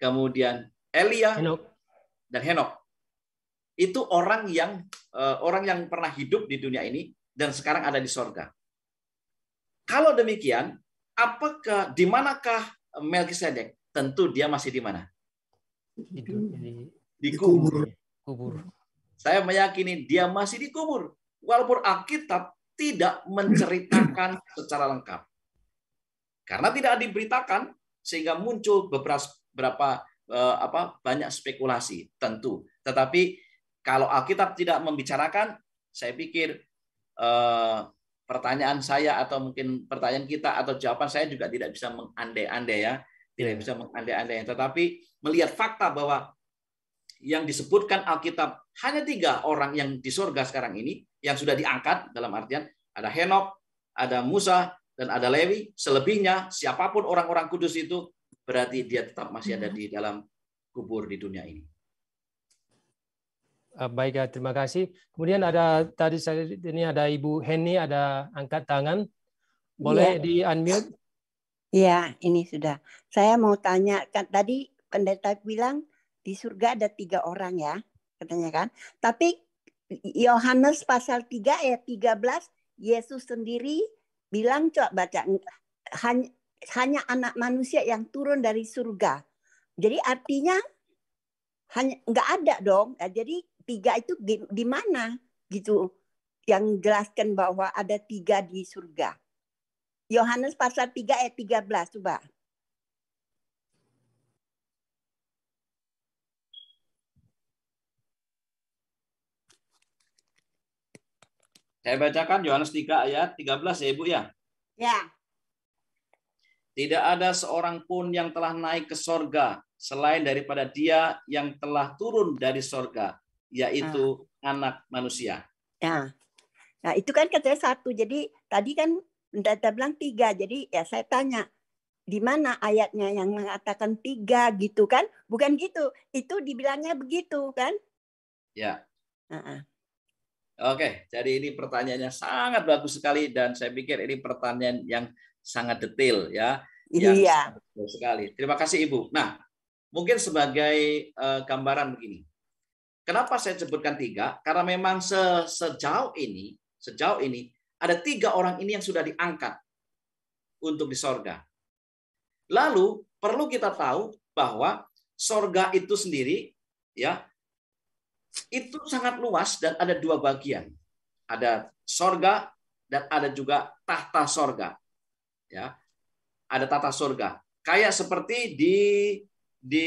kemudian Elia, dan Henok. Itu orang yang pernah hidup di dunia ini dan sekarang ada di sorga. Kalau demikian, di manakah Melkisedek? Tentu dia masih di mana? Di kubur. Saya meyakini dia masih dikubur. Walaupun Alkitab tidak menceritakan secara lengkap. Karena tidak diberitakan sehingga muncul banyak spekulasi tentu. Tetapi kalau Alkitab tidak membicarakan, saya pikir pertanyaan saya atau mungkin pertanyaan kita atau jawaban saya juga tidak bisa mengandai-andai ya. Tidak bisa mengandai-andai. Tetapi melihat fakta bahwa yang disebutkan Alkitab hanya 3 orang yang di surga sekarang ini yang sudah diangkat, dalam artian ada Henok, ada Musa, dan ada Lewi. Selebihnya siapapun orang-orang kudus itu berarti dia tetap masih ada di dalam kubur di dunia ini. Baik, terima kasih. Kemudian ada ada Ibu Henny ada angkat tangan. Boleh di-unmute? Iya, ini sudah. Saya mau tanya, kan tadi pendeta bilang di surga ada 3 orang ya, katanya kan. Tapi Yohanes pasal 3 ayat 13, Yesus sendiri bilang, coba baca, hanya anak manusia yang turun dari surga. Jadi artinya hanya nggak ada dong. Jadi 3 itu di mana gitu? Yang jelaskan bahwa ada 3 di surga. Yohanes pasal 3 ayat 13, coba. Saya bacakan Yohanes 3 ayat 13 ya Ibu ya. Ya. Tidak ada seorang pun yang telah naik ke sorga selain daripada Dia yang telah turun dari sorga, yaitu anak manusia. Nah, itu kan katanya 1. Jadi tadi kan pendeta bilang 3. Jadi ya saya tanya, di mana ayatnya yang mengatakan 3 gitu kan? Bukan gitu. Itu dibilangnya begitu kan? Ya. Oke, jadi ini pertanyaannya sangat bagus sekali dan saya pikir ini pertanyaan yang sangat detail ya. Yang sangat detail sekali. Terima kasih Ibu. Nah, mungkin sebagai gambaran begini. Kenapa saya sebutkan 3? Karena memang sejauh ini ada 3 orang ini yang sudah diangkat untuk di sorga. Lalu perlu kita tahu bahwa sorga itu sendiri ya itu sangat luas dan ada 2 bagian. Ada sorga dan ada juga tahta sorga. Ya, ada tahta sorga. Kayak seperti di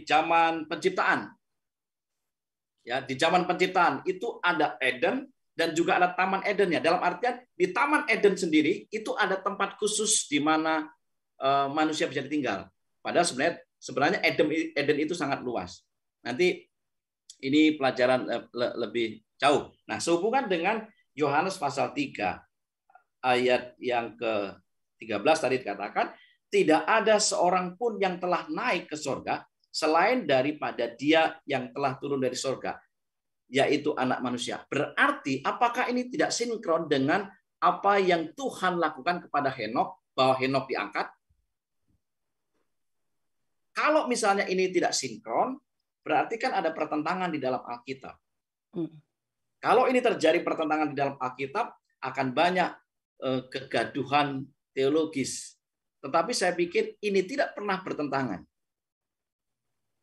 zaman penciptaan. Ya, di zaman penciptaan itu ada Eden dan juga ada Taman Edennya. Dalam artian di Taman Eden sendiri itu ada tempat khusus di mana manusia bisa tinggal. Padahal sebenarnya Eden itu sangat luas. Nanti ini pelajaran lebih jauh. Nah, sehubungan dengan Yohanes pasal 3 ayat yang ke-13 tadi dikatakan, tidak ada seorang pun yang telah naik ke surga selain daripada Dia yang telah turun dari surga, yaitu anak manusia. Berarti apakah ini tidak sinkron dengan apa yang Tuhan lakukan kepada Henokh, bahwa Henokh diangkat? Kalau misalnya ini tidak sinkron, berarti kan ada pertentangan di dalam Alkitab. Kalau ini terjadi pertentangan di dalam Alkitab, akan banyak kegaduhan teologis. Tetapi saya pikir ini tidak pernah bertentangan.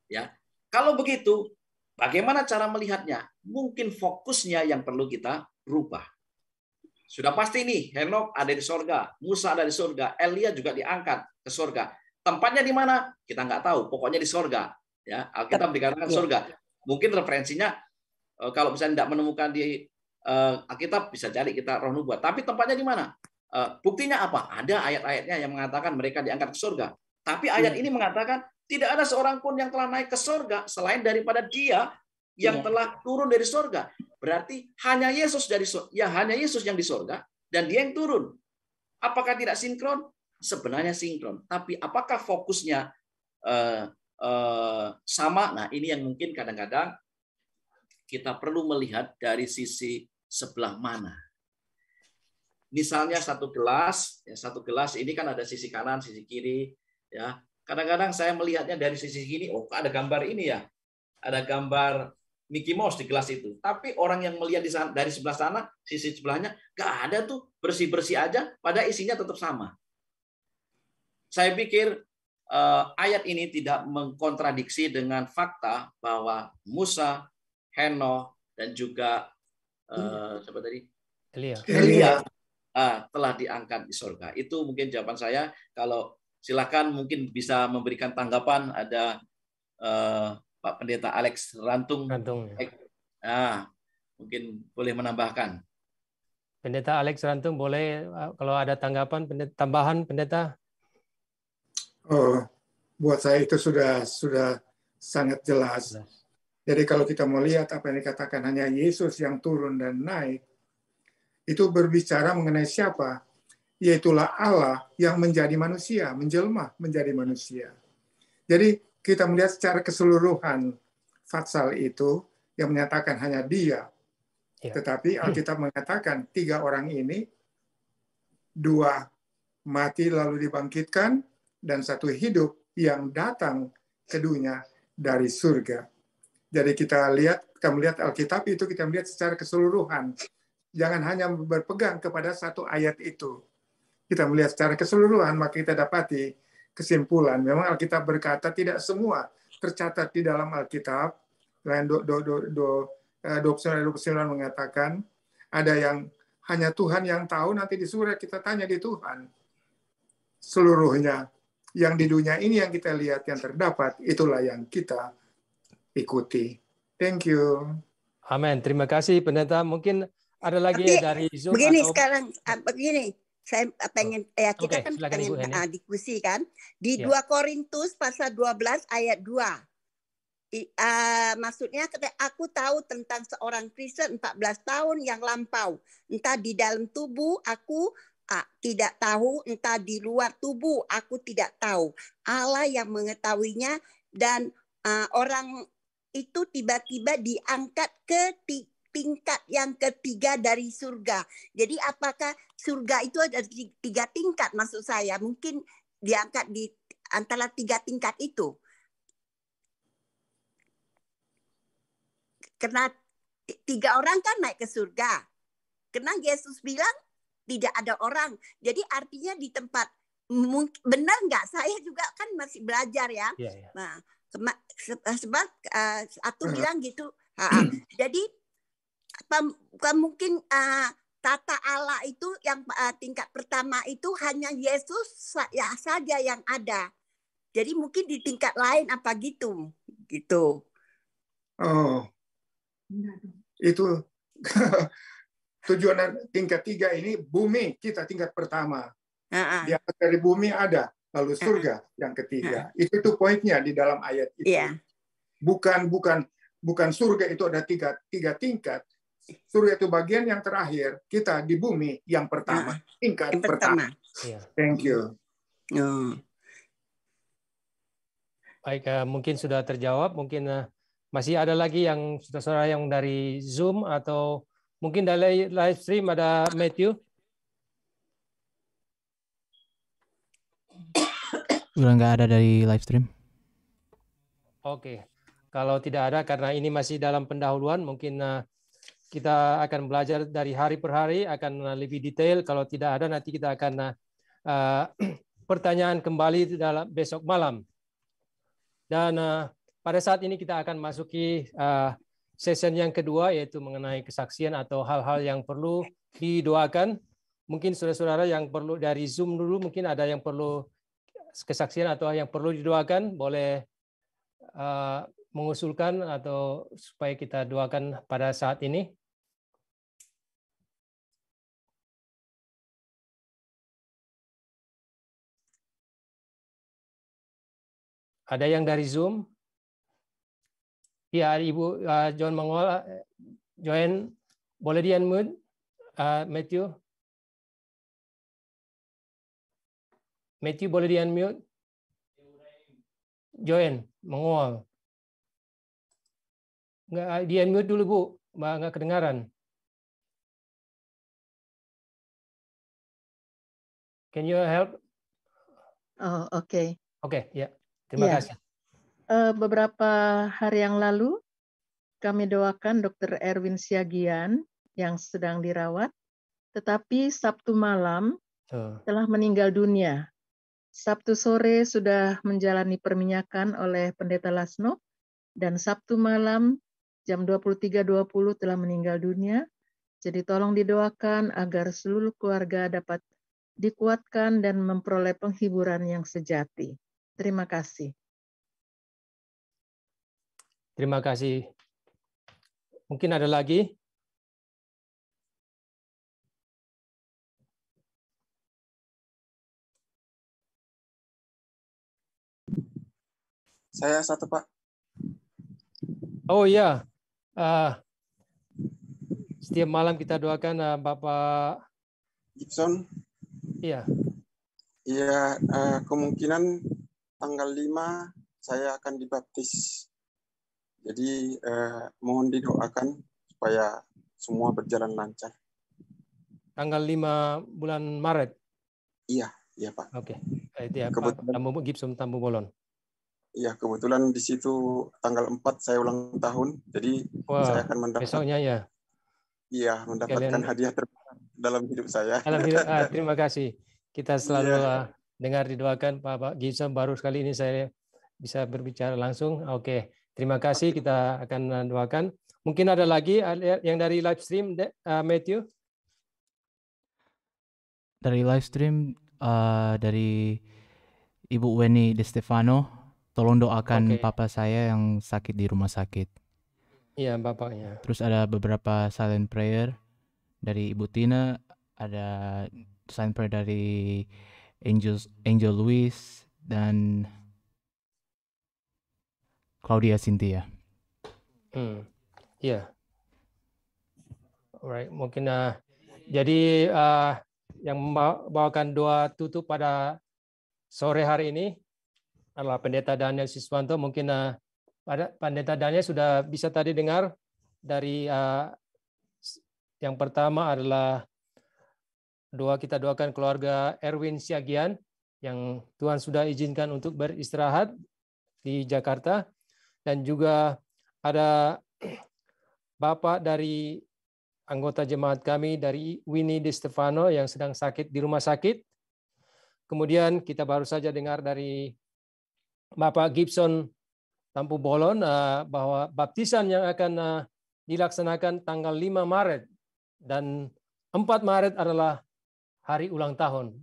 Ya, kalau begitu, bagaimana cara melihatnya? Mungkin fokusnya yang perlu kita rubah. Sudah pasti nih, Henokh ada di surga, Musa ada di surga, Elia juga diangkat ke surga. Tempatnya di mana? Kita nggak tahu. Pokoknya di surga. Ya, Alkitab dikatakan surga. Mungkin referensinya kalau misalnya tidak menemukan di Alkitab bisa cari kita Roh Nubuat. Tapi tempatnya di mana? Buktinya apa? Ada ayat-ayatnya yang mengatakan mereka diangkat ke surga. Tapi ayat ini mengatakan tidak ada seorang pun yang telah naik ke surga selain daripada Dia yang telah turun dari surga. Berarti hanya Yesus hanya Yesus yang di surga dan Dia yang turun. Apakah tidak sinkron? Sebenarnya sinkron. Tapi apakah fokusnya sama? Nah, ini yang mungkin kadang-kadang kita perlu melihat dari sisi sebelah mana. Misalnya satu gelas ini kan ada sisi kanan, sisi kiri, ya. Kadang-kadang saya melihatnya dari sisi sini, oh ada gambar ini ya, ada gambar Mickey Mouse di gelas itu. Tapi orang yang melihat dari sebelah sana, sisi sebelahnya nggak ada tuh, bersih-bersih aja, padahal isinya tetap sama. Saya pikir ayat ini tidak mengkontradiksi dengan fakta bahwa Musa, Henokh, dan juga siapa tadi? Elia telah diangkat di surga. Itu mungkin jawaban saya. Kalau silakan mungkin bisa memberikan tanggapan. Ada Pak Pendeta Alex Rantung. Mungkin boleh menambahkan. Pendeta Alex Rantung boleh kalau ada tanggapan tambahan Pendeta. Oh, buat saya itu sudah sangat jelas. Jadi kalau kita mau lihat apa yang dikatakan hanya Yesus yang turun dan naik, itu berbicara mengenai siapa? Yaitulah Allah yang menjadi manusia, menjelma menjadi manusia. Jadi kita melihat secara keseluruhan Fatsal itu yang menyatakan hanya Dia. Tetapi Alkitab mengatakan 3 orang ini, 2 mati lalu dibangkitkan, dan 1 hidup yang datang ke dunia dari surga. Jadi kita melihat Alkitab itu, kita melihat secara keseluruhan. Jangan hanya berpegang kepada 1 ayat itu. Kita melihat secara keseluruhan, maka kita dapati kesimpulan. Memang Alkitab berkata tidak semua tercatat di dalam Alkitab. Lain 29 mengatakan, ada yang hanya Tuhan yang tahu, nanti di surga kita tanya di Tuhan. Seluruhnya. Yang di dunia ini yang kita lihat, yang terdapat, itulah yang kita ikuti. Thank you. Amin. Terima kasih Pendeta. Mungkin ada lagi dari Zoom. Begini sekarang, begini. Saya pengen, kita kan pengen diskusi kan. Di 2 Korintus pasal 12 ayat 2. maksudnya aku tahu tentang seorang Kristen 14 tahun yang lampau. Entah di dalam tubuh aku tidak tahu, entah di luar tubuh aku tidak tahu. Allah yang mengetahuinya, dan orang itu tiba-tiba diangkat ke tingkat yang ketiga dari surga. Jadi apakah surga itu ada 3 tingkat maksud saya? Mungkin diangkat di antara 3 tingkat itu. Karena 3 orang kan naik ke surga. Karena Yesus bilang tidak ada orang. Jadi artinya di tempat, benar nggak? Saya juga kan masih belajar ya. Yeah. Nah, sebab aku bilang gitu. Jadi mungkin tata Allah itu yang tingkat pertama itu hanya Yesus saja yang ada. Jadi mungkin di tingkat lain apa gitu. Oh, itu tujuan tingkat 3 ini bumi kita tingkat pertama. Di atas dari bumi ada, lalu surga yang ketiga. Itu tuh poinnya di dalam ayat itu. Yeah. Bukan surga itu ada tiga tingkat. Surga itu bagian yang terakhir. Kita di bumi yang pertama, tingkat yang pertama. Yeah. Thank you. Baik, mungkin sudah terjawab. Mungkin masih ada lagi yang saudara yang dari Zoom atau mungkin dari live stream ada Matthew. Udah nggak ada dari live stream. Oke. Kalau tidak ada, karena ini masih dalam pendahuluan, mungkin kita akan belajar dari hari per hari, akan lebih detail. Kalau tidak ada, nanti kita akan pertanyaan kembali dalam besok malam. Dan pada saat ini kita akan masuki session yang kedua, yaitu mengenai kesaksian atau hal-hal yang perlu didoakan. Mungkin saudara-saudara yang perlu dari Zoom dulu, mungkin ada yang perlu kesaksian atau yang perlu didoakan, boleh mengusulkan atau supaya kita doakan pada saat ini. Ada yang dari Zoom? Ya, Ibu John Mangol, Joen, boleh di-unmute, Matthew? Matthew boleh di-unmute? Joen, Mangol. Nggak, di-unmute dulu, Bu. Nggak kedengaran. Can you help? Oh, oke. Oke, ya. Terima kasih. Beberapa hari yang lalu kami doakan Dr. Erwin Siagian yang sedang dirawat, tetapi Sabtu malam telah meninggal dunia. Sabtu sore sudah menjalani perminyakan oleh Pendeta Lasno, dan Sabtu malam jam 23.20 telah meninggal dunia. Jadi tolong didoakan agar seluruh keluarga dapat dikuatkan dan memperoleh penghiburan yang sejati. Terima kasih. Terima kasih. Mungkin ada lagi? Saya satu, Pak. Oh iya. Setiap malam kita doakan Bapak Gibson. Iya. Iya, kemungkinan tanggal 5 saya akan dibaptis. Jadi mohon didoakan supaya semua berjalan lancar. Tanggal 5 bulan Maret? Iya Pak. Oke. Itu ya, Pak Gibson Tambu Bolon. Iya, kebetulan di situ tanggal 4 saya ulang tahun. Jadi saya akan mendapatkan besoknya ya. Iya, mendapatkan hadiah terbesar dalam hidup saya. Terima kasih. Kita selalu dengar didoakan Pak Gibson. Baru sekali ini saya bisa berbicara langsung. Oke. Terima kasih, kita akan doakan. Mungkin ada lagi yang dari live stream, Matthew? Dari live stream, dari Ibu Weni De Stefano, tolong doakan papa saya yang sakit di rumah sakit. Iya, bapaknya. Terus ada beberapa silent prayer dari Ibu Tina, ada silent prayer dari Angel Louis, dan Claudia Cynthia. Ya. Alright, mungkin jadi yang membawakan doa tutup pada sore hari ini adalah Pendeta Daniel Siswanto. Mungkin Pendeta Daniel sudah bisa tadi dengar dari yang pertama adalah kita doakan keluarga Erwin Siagian yang Tuhan sudah izinkan untuk beristirahat di Jakarta, dan juga ada Bapak dari anggota jemaat kami dari Winnie Di Stefano yang sedang sakit di rumah sakit. Kemudian kita baru saja dengar dari Bapak Gibson Tampu Bolon bahwa baptisan yang akan dilaksanakan tanggal 5 Maret dan 4 Maret adalah hari ulang tahun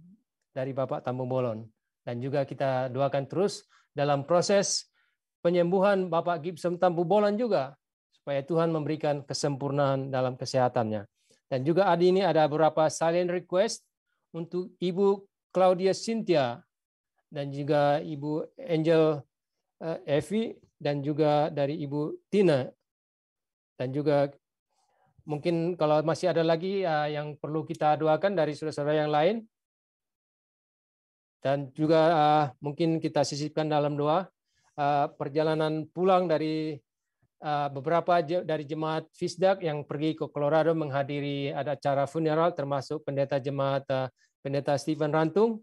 dari Bapak Tampu Bolon. Dan juga kita doakan terus dalam proses penyembuhan Bapak Gibson Tampu Bolon juga, supaya Tuhan memberikan kesempurnaan dalam kesehatannya. Dan juga ini ada beberapa silent request untuk Ibu Claudia Cynthia dan juga Ibu Angel Evi dan juga dari Ibu Tina. Dan juga mungkin kalau masih ada lagi yang perlu kita doakan dari saudara-saudara yang lain. Dan juga mungkin kita sisipkan dalam doa perjalanan pulang dari beberapa dari jemaat Fisdak yang pergi ke Colorado menghadiri ada acara funeral, termasuk pendeta jemaat Pendeta Stephen Rantung,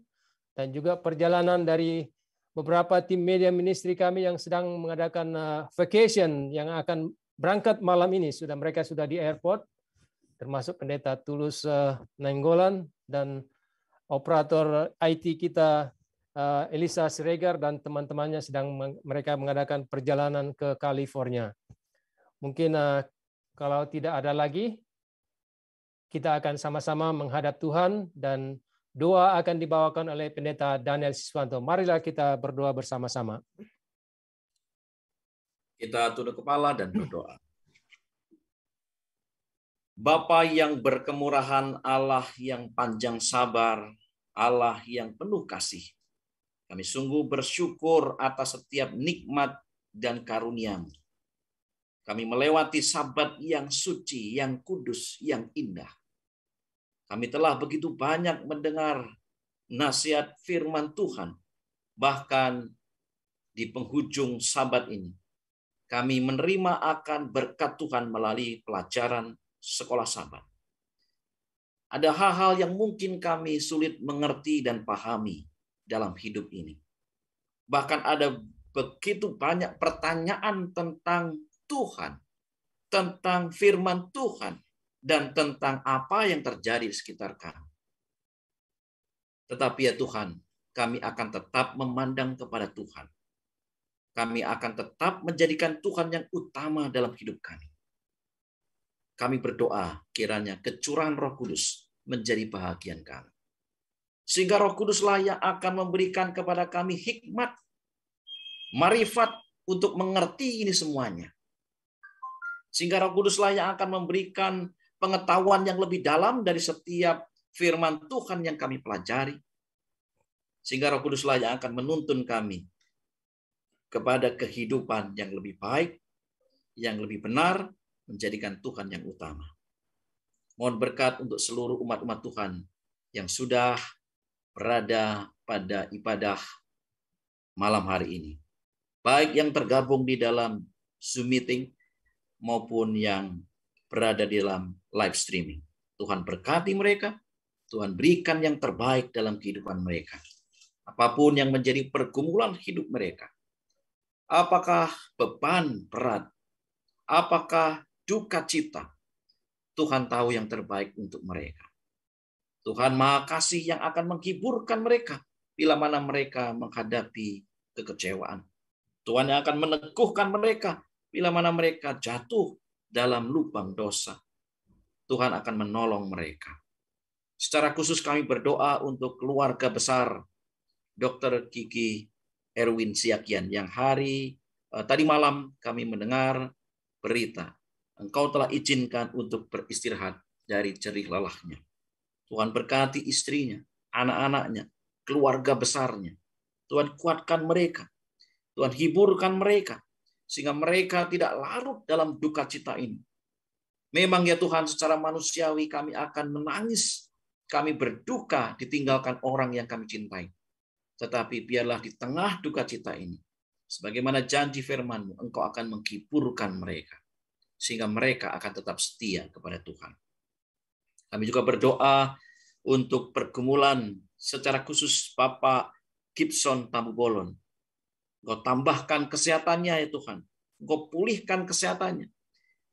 dan juga perjalanan dari beberapa tim media ministry kami yang sedang mengadakan vacation yang akan berangkat malam ini. Mereka sudah di airport, termasuk Pendeta Tulus Nainggolan dan operator IT kita Elisa Siregar dan teman-temannya mereka mengadakan perjalanan ke California. Mungkin kalau tidak ada lagi, kita akan sama-sama menghadap Tuhan dan doa akan dibawakan oleh Pendeta Daniel Siswanto. Marilah kita berdoa bersama-sama. Kita tunduk kepala dan berdoa. Bapa yang berkemurahan, Allah yang panjang sabar, Allah yang penuh kasih, kami sungguh bersyukur atas setiap nikmat dan karunia-Mu. Kami melewati Sabat yang suci, yang kudus, yang indah. Kami telah begitu banyak mendengar nasihat firman Tuhan. Bahkan di penghujung Sabat ini, kami menerima akan berkat Tuhan melalui pelajaran sekolah Sabat. Ada hal-hal yang mungkin kami sulit mengerti dan pahami dalam hidup ini. Bahkan ada begitu banyak pertanyaan tentang Tuhan, tentang firman Tuhan, dan tentang apa yang terjadi di sekitar kami. Tetapi ya Tuhan, kami akan tetap memandang kepada Tuhan. Kami akan tetap menjadikan Tuhan yang utama dalam hidup kami. Kami berdoa kiranya kecurahan Roh Kudus menjadi bahagian kami. Sehingga Roh Kuduslah yang akan memberikan kepada kami hikmat, marifat untuk mengerti ini semuanya. Sehingga Roh Kuduslah yang akan memberikan pengetahuan yang lebih dalam dari setiap firman Tuhan yang kami pelajari. Sehingga Roh Kuduslah yang akan menuntun kami kepada kehidupan yang lebih baik, yang lebih benar, menjadikan Tuhan yang utama. Mohon berkat untuk seluruh umat-umat Tuhan yang sudah berada pada ibadah malam hari ini. Baik yang tergabung di dalam Zoom meeting maupun yang berada di dalam live streaming. Tuhan berkati mereka, Tuhan berikan yang terbaik dalam kehidupan mereka. Apapun yang menjadi pergumulan hidup mereka, apakah beban berat, apakah duka cita, Tuhan tahu yang terbaik untuk mereka. Tuhan Maha Kasih yang akan menghiburkan mereka bila mana mereka menghadapi kekecewaan. Tuhan yang akan meneguhkan mereka bila mana mereka jatuh dalam lubang dosa. Tuhan akan menolong mereka. Secara khusus kami berdoa untuk keluarga besar Dr. Kiki Erwin Siagian yang tadi malam kami mendengar berita Engkau telah izinkan untuk beristirahat dari jerih lelahnya. Tuhan berkati istrinya, anak-anaknya, keluarga besarnya. Tuhan kuatkan mereka. Tuhan hiburkan mereka sehingga mereka tidak larut dalam duka cita ini. Memang ya Tuhan, secara manusiawi kami akan menangis, kami berduka ditinggalkan orang yang kami cintai. Tetapi biarlah di tengah duka cita ini, sebagaimana janji firman-Mu, Engkau akan menghiburkan mereka, sehingga mereka akan tetap setia kepada Tuhan. Kami juga berdoa untuk pergumulan secara khusus Bapak Gibson Tambubolon. Engkau tambahkan kesehatannya ya Tuhan. Engkau pulihkan kesehatannya.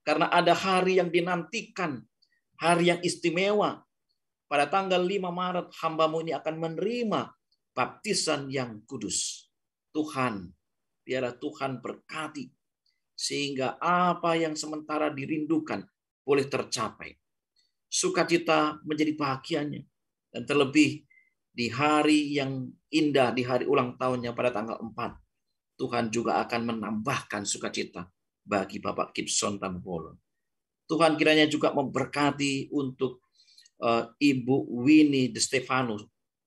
Karena ada hari yang dinantikan, hari yang istimewa. Pada tanggal 5 Maret, hamba-Mu ini akan menerima baptisan yang kudus. Tuhan, biarlah Tuhan berkati, sehingga apa yang sementara dirindukan boleh tercapai. Sukacita menjadi bahagianya. Dan terlebih di hari yang indah, di hari ulang tahunnya pada tanggal 4, Tuhan juga akan menambahkan sukacita bagi Bapak Gibson Tambubolon. Tuhan kiranya juga memberkati untuk Ibu Winnie De Stefano,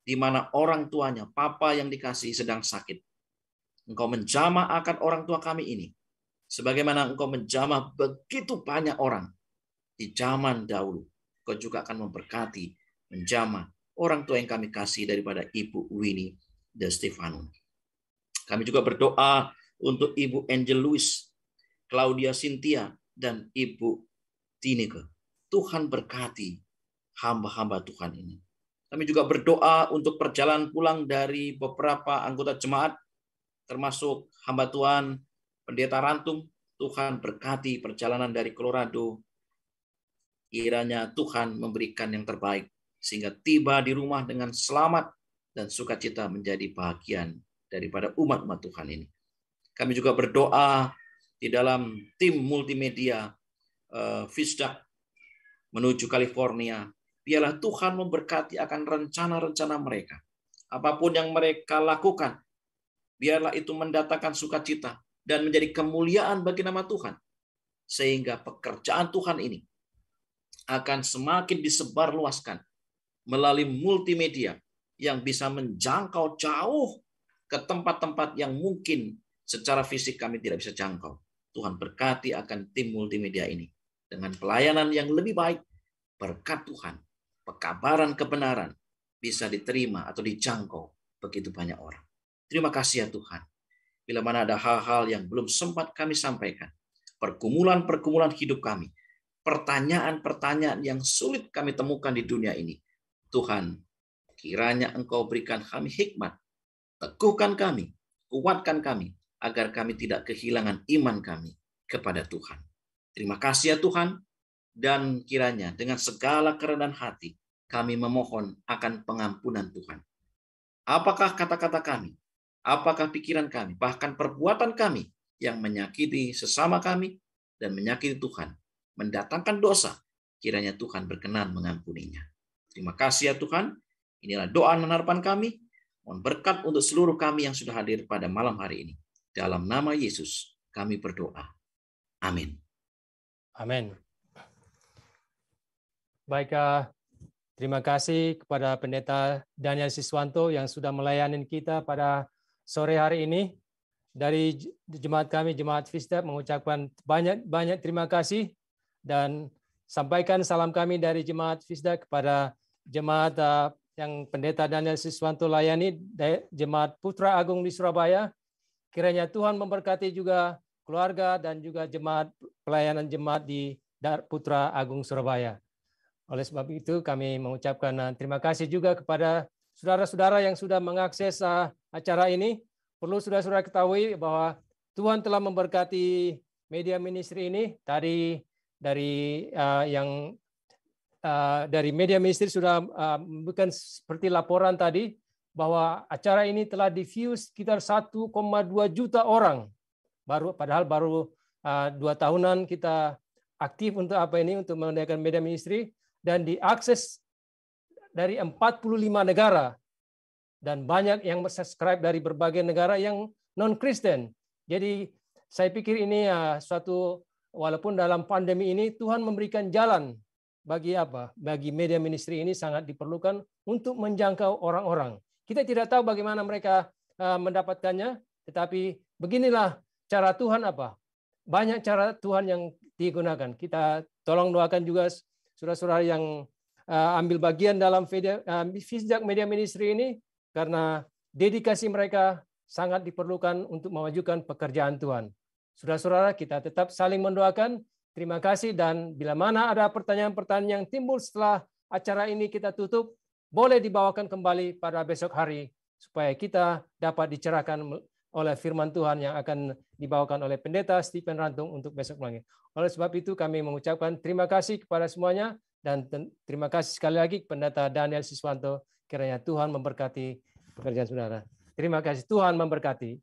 di mana orang tuanya, papa yang dikasihi sedang sakit. Engkau menjamah akan orang tua kami ini, sebagaimana Engkau menjamah begitu banyak orang di zaman dahulu. Engkau juga akan memberkati, menjamah orang tua yang kami kasih daripada Ibu Winnie De Stefano. Kami juga berdoa untuk Ibu Angel Louis, Claudia Cynthia, dan Ibu Tineke. Tuhan berkati hamba-hamba Tuhan ini. Kami juga berdoa untuk perjalanan pulang dari beberapa anggota jemaat, termasuk hamba Tuhan Pendeta Rantum. Tuhan berkati perjalanan dari Colorado. Kiranya Tuhan memberikan yang terbaik, sehingga tiba di rumah dengan selamat dan sukacita menjadi bagian daripada umat-umat Tuhan ini. Kami juga berdoa di dalam tim multimedia Fisdak menuju California. Biarlah Tuhan memberkati akan rencana-rencana mereka. Apapun yang mereka lakukan, biarlah itu mendatangkan sukacita dan menjadi kemuliaan bagi nama Tuhan. Sehingga pekerjaan Tuhan ini akan semakin disebarluaskan melalui multimedia yang bisa menjangkau jauh ke tempat-tempat yang mungkin secara fisik kami tidak bisa jangkau. Tuhan berkati akan tim multimedia ini dengan pelayanan yang lebih baik. Berkat Tuhan, pekabaran kebenaran bisa diterima atau dijangkau begitu banyak orang. Terima kasih ya Tuhan. Bila mana ada hal-hal yang belum sempat kami sampaikan, pergumulan-pergumulan hidup kami, pertanyaan-pertanyaan yang sulit kami temukan di dunia ini, Tuhan, kiranya Engkau berikan kami hikmat, teguhkan kami, kuatkan kami, agar kami tidak kehilangan iman kami kepada Tuhan. Terima kasih ya Tuhan, dan kiranya dengan segala kerendahan hati kami memohon akan pengampunan Tuhan. Apakah kata-kata kami, apakah pikiran kami, bahkan perbuatan kami yang menyakiti sesama kami dan menyakiti Tuhan, mendatangkan dosa, kiranya Tuhan berkenan mengampuninya. Terima kasih ya Tuhan, inilah doa dan harapan kami. Mohon berkat untuk seluruh kami yang sudah hadir pada malam hari ini. Dalam nama Yesus kami berdoa. Amin. Amin. Baik, terima kasih kepada Pendeta Daniel Siswanto yang sudah melayani kita pada sore hari ini. Dari jemaat kami, Jemaat Fisdak, mengucapkan banyak terima kasih dan sampaikan salam kami dari Jemaat Fisdak kepada jemaat yang Pendeta Daniel Siswanto layani, Jemaat Putra Agung di Surabaya. Kiranya Tuhan memberkati juga keluarga dan juga jemaat pelayanan jemaat di Putra Agung Surabaya. Oleh sebab itu kami mengucapkan terima kasih juga kepada saudara-saudara yang sudah mengakses acara ini. Perlu saudara-saudara ketahui bahwa Tuhan telah memberkati media ministry ini dari media ministry sudah bukan seperti laporan tadi bahwa acara ini telah di-view sekitar 1,2 juta orang. Padahal baru 2 tahunan kita aktif untuk untuk mengadakan media ministry, dan diakses dari 45 negara dan banyak yang subscribe dari berbagai negara yang non-Kristen. Jadi saya pikir ini walaupun dalam pandemi ini Tuhan memberikan jalan bagi media ministry ini sangat diperlukan untuk menjangkau orang-orang. Kita tidak tahu bagaimana mereka mendapatkannya, tetapi beginilah cara Tuhan banyak cara Tuhan yang digunakan. Kita tolong doakan juga saudara-saudara yang ambil bagian dalam Fisjak Media Ministry ini, karena dedikasi mereka sangat diperlukan untuk memajukan pekerjaan Tuhan. Saudara-saudara, kita tetap saling mendoakan. Terima kasih, dan bila mana ada pertanyaan-pertanyaan yang timbul setelah acara ini kita tutup, boleh dibawakan kembali pada besok hari supaya kita dapat dicerahkan oleh firman Tuhan yang akan dibawakan oleh Pendeta Stephen Rantung untuk besok lagi. Oleh sebab itu kami mengucapkan terima kasih kepada semuanya, dan terima kasih sekali lagi Pendeta Daniel Siswanto. Kiranya Tuhan memberkati pekerjaan saudara. Terima kasih, Tuhan memberkati.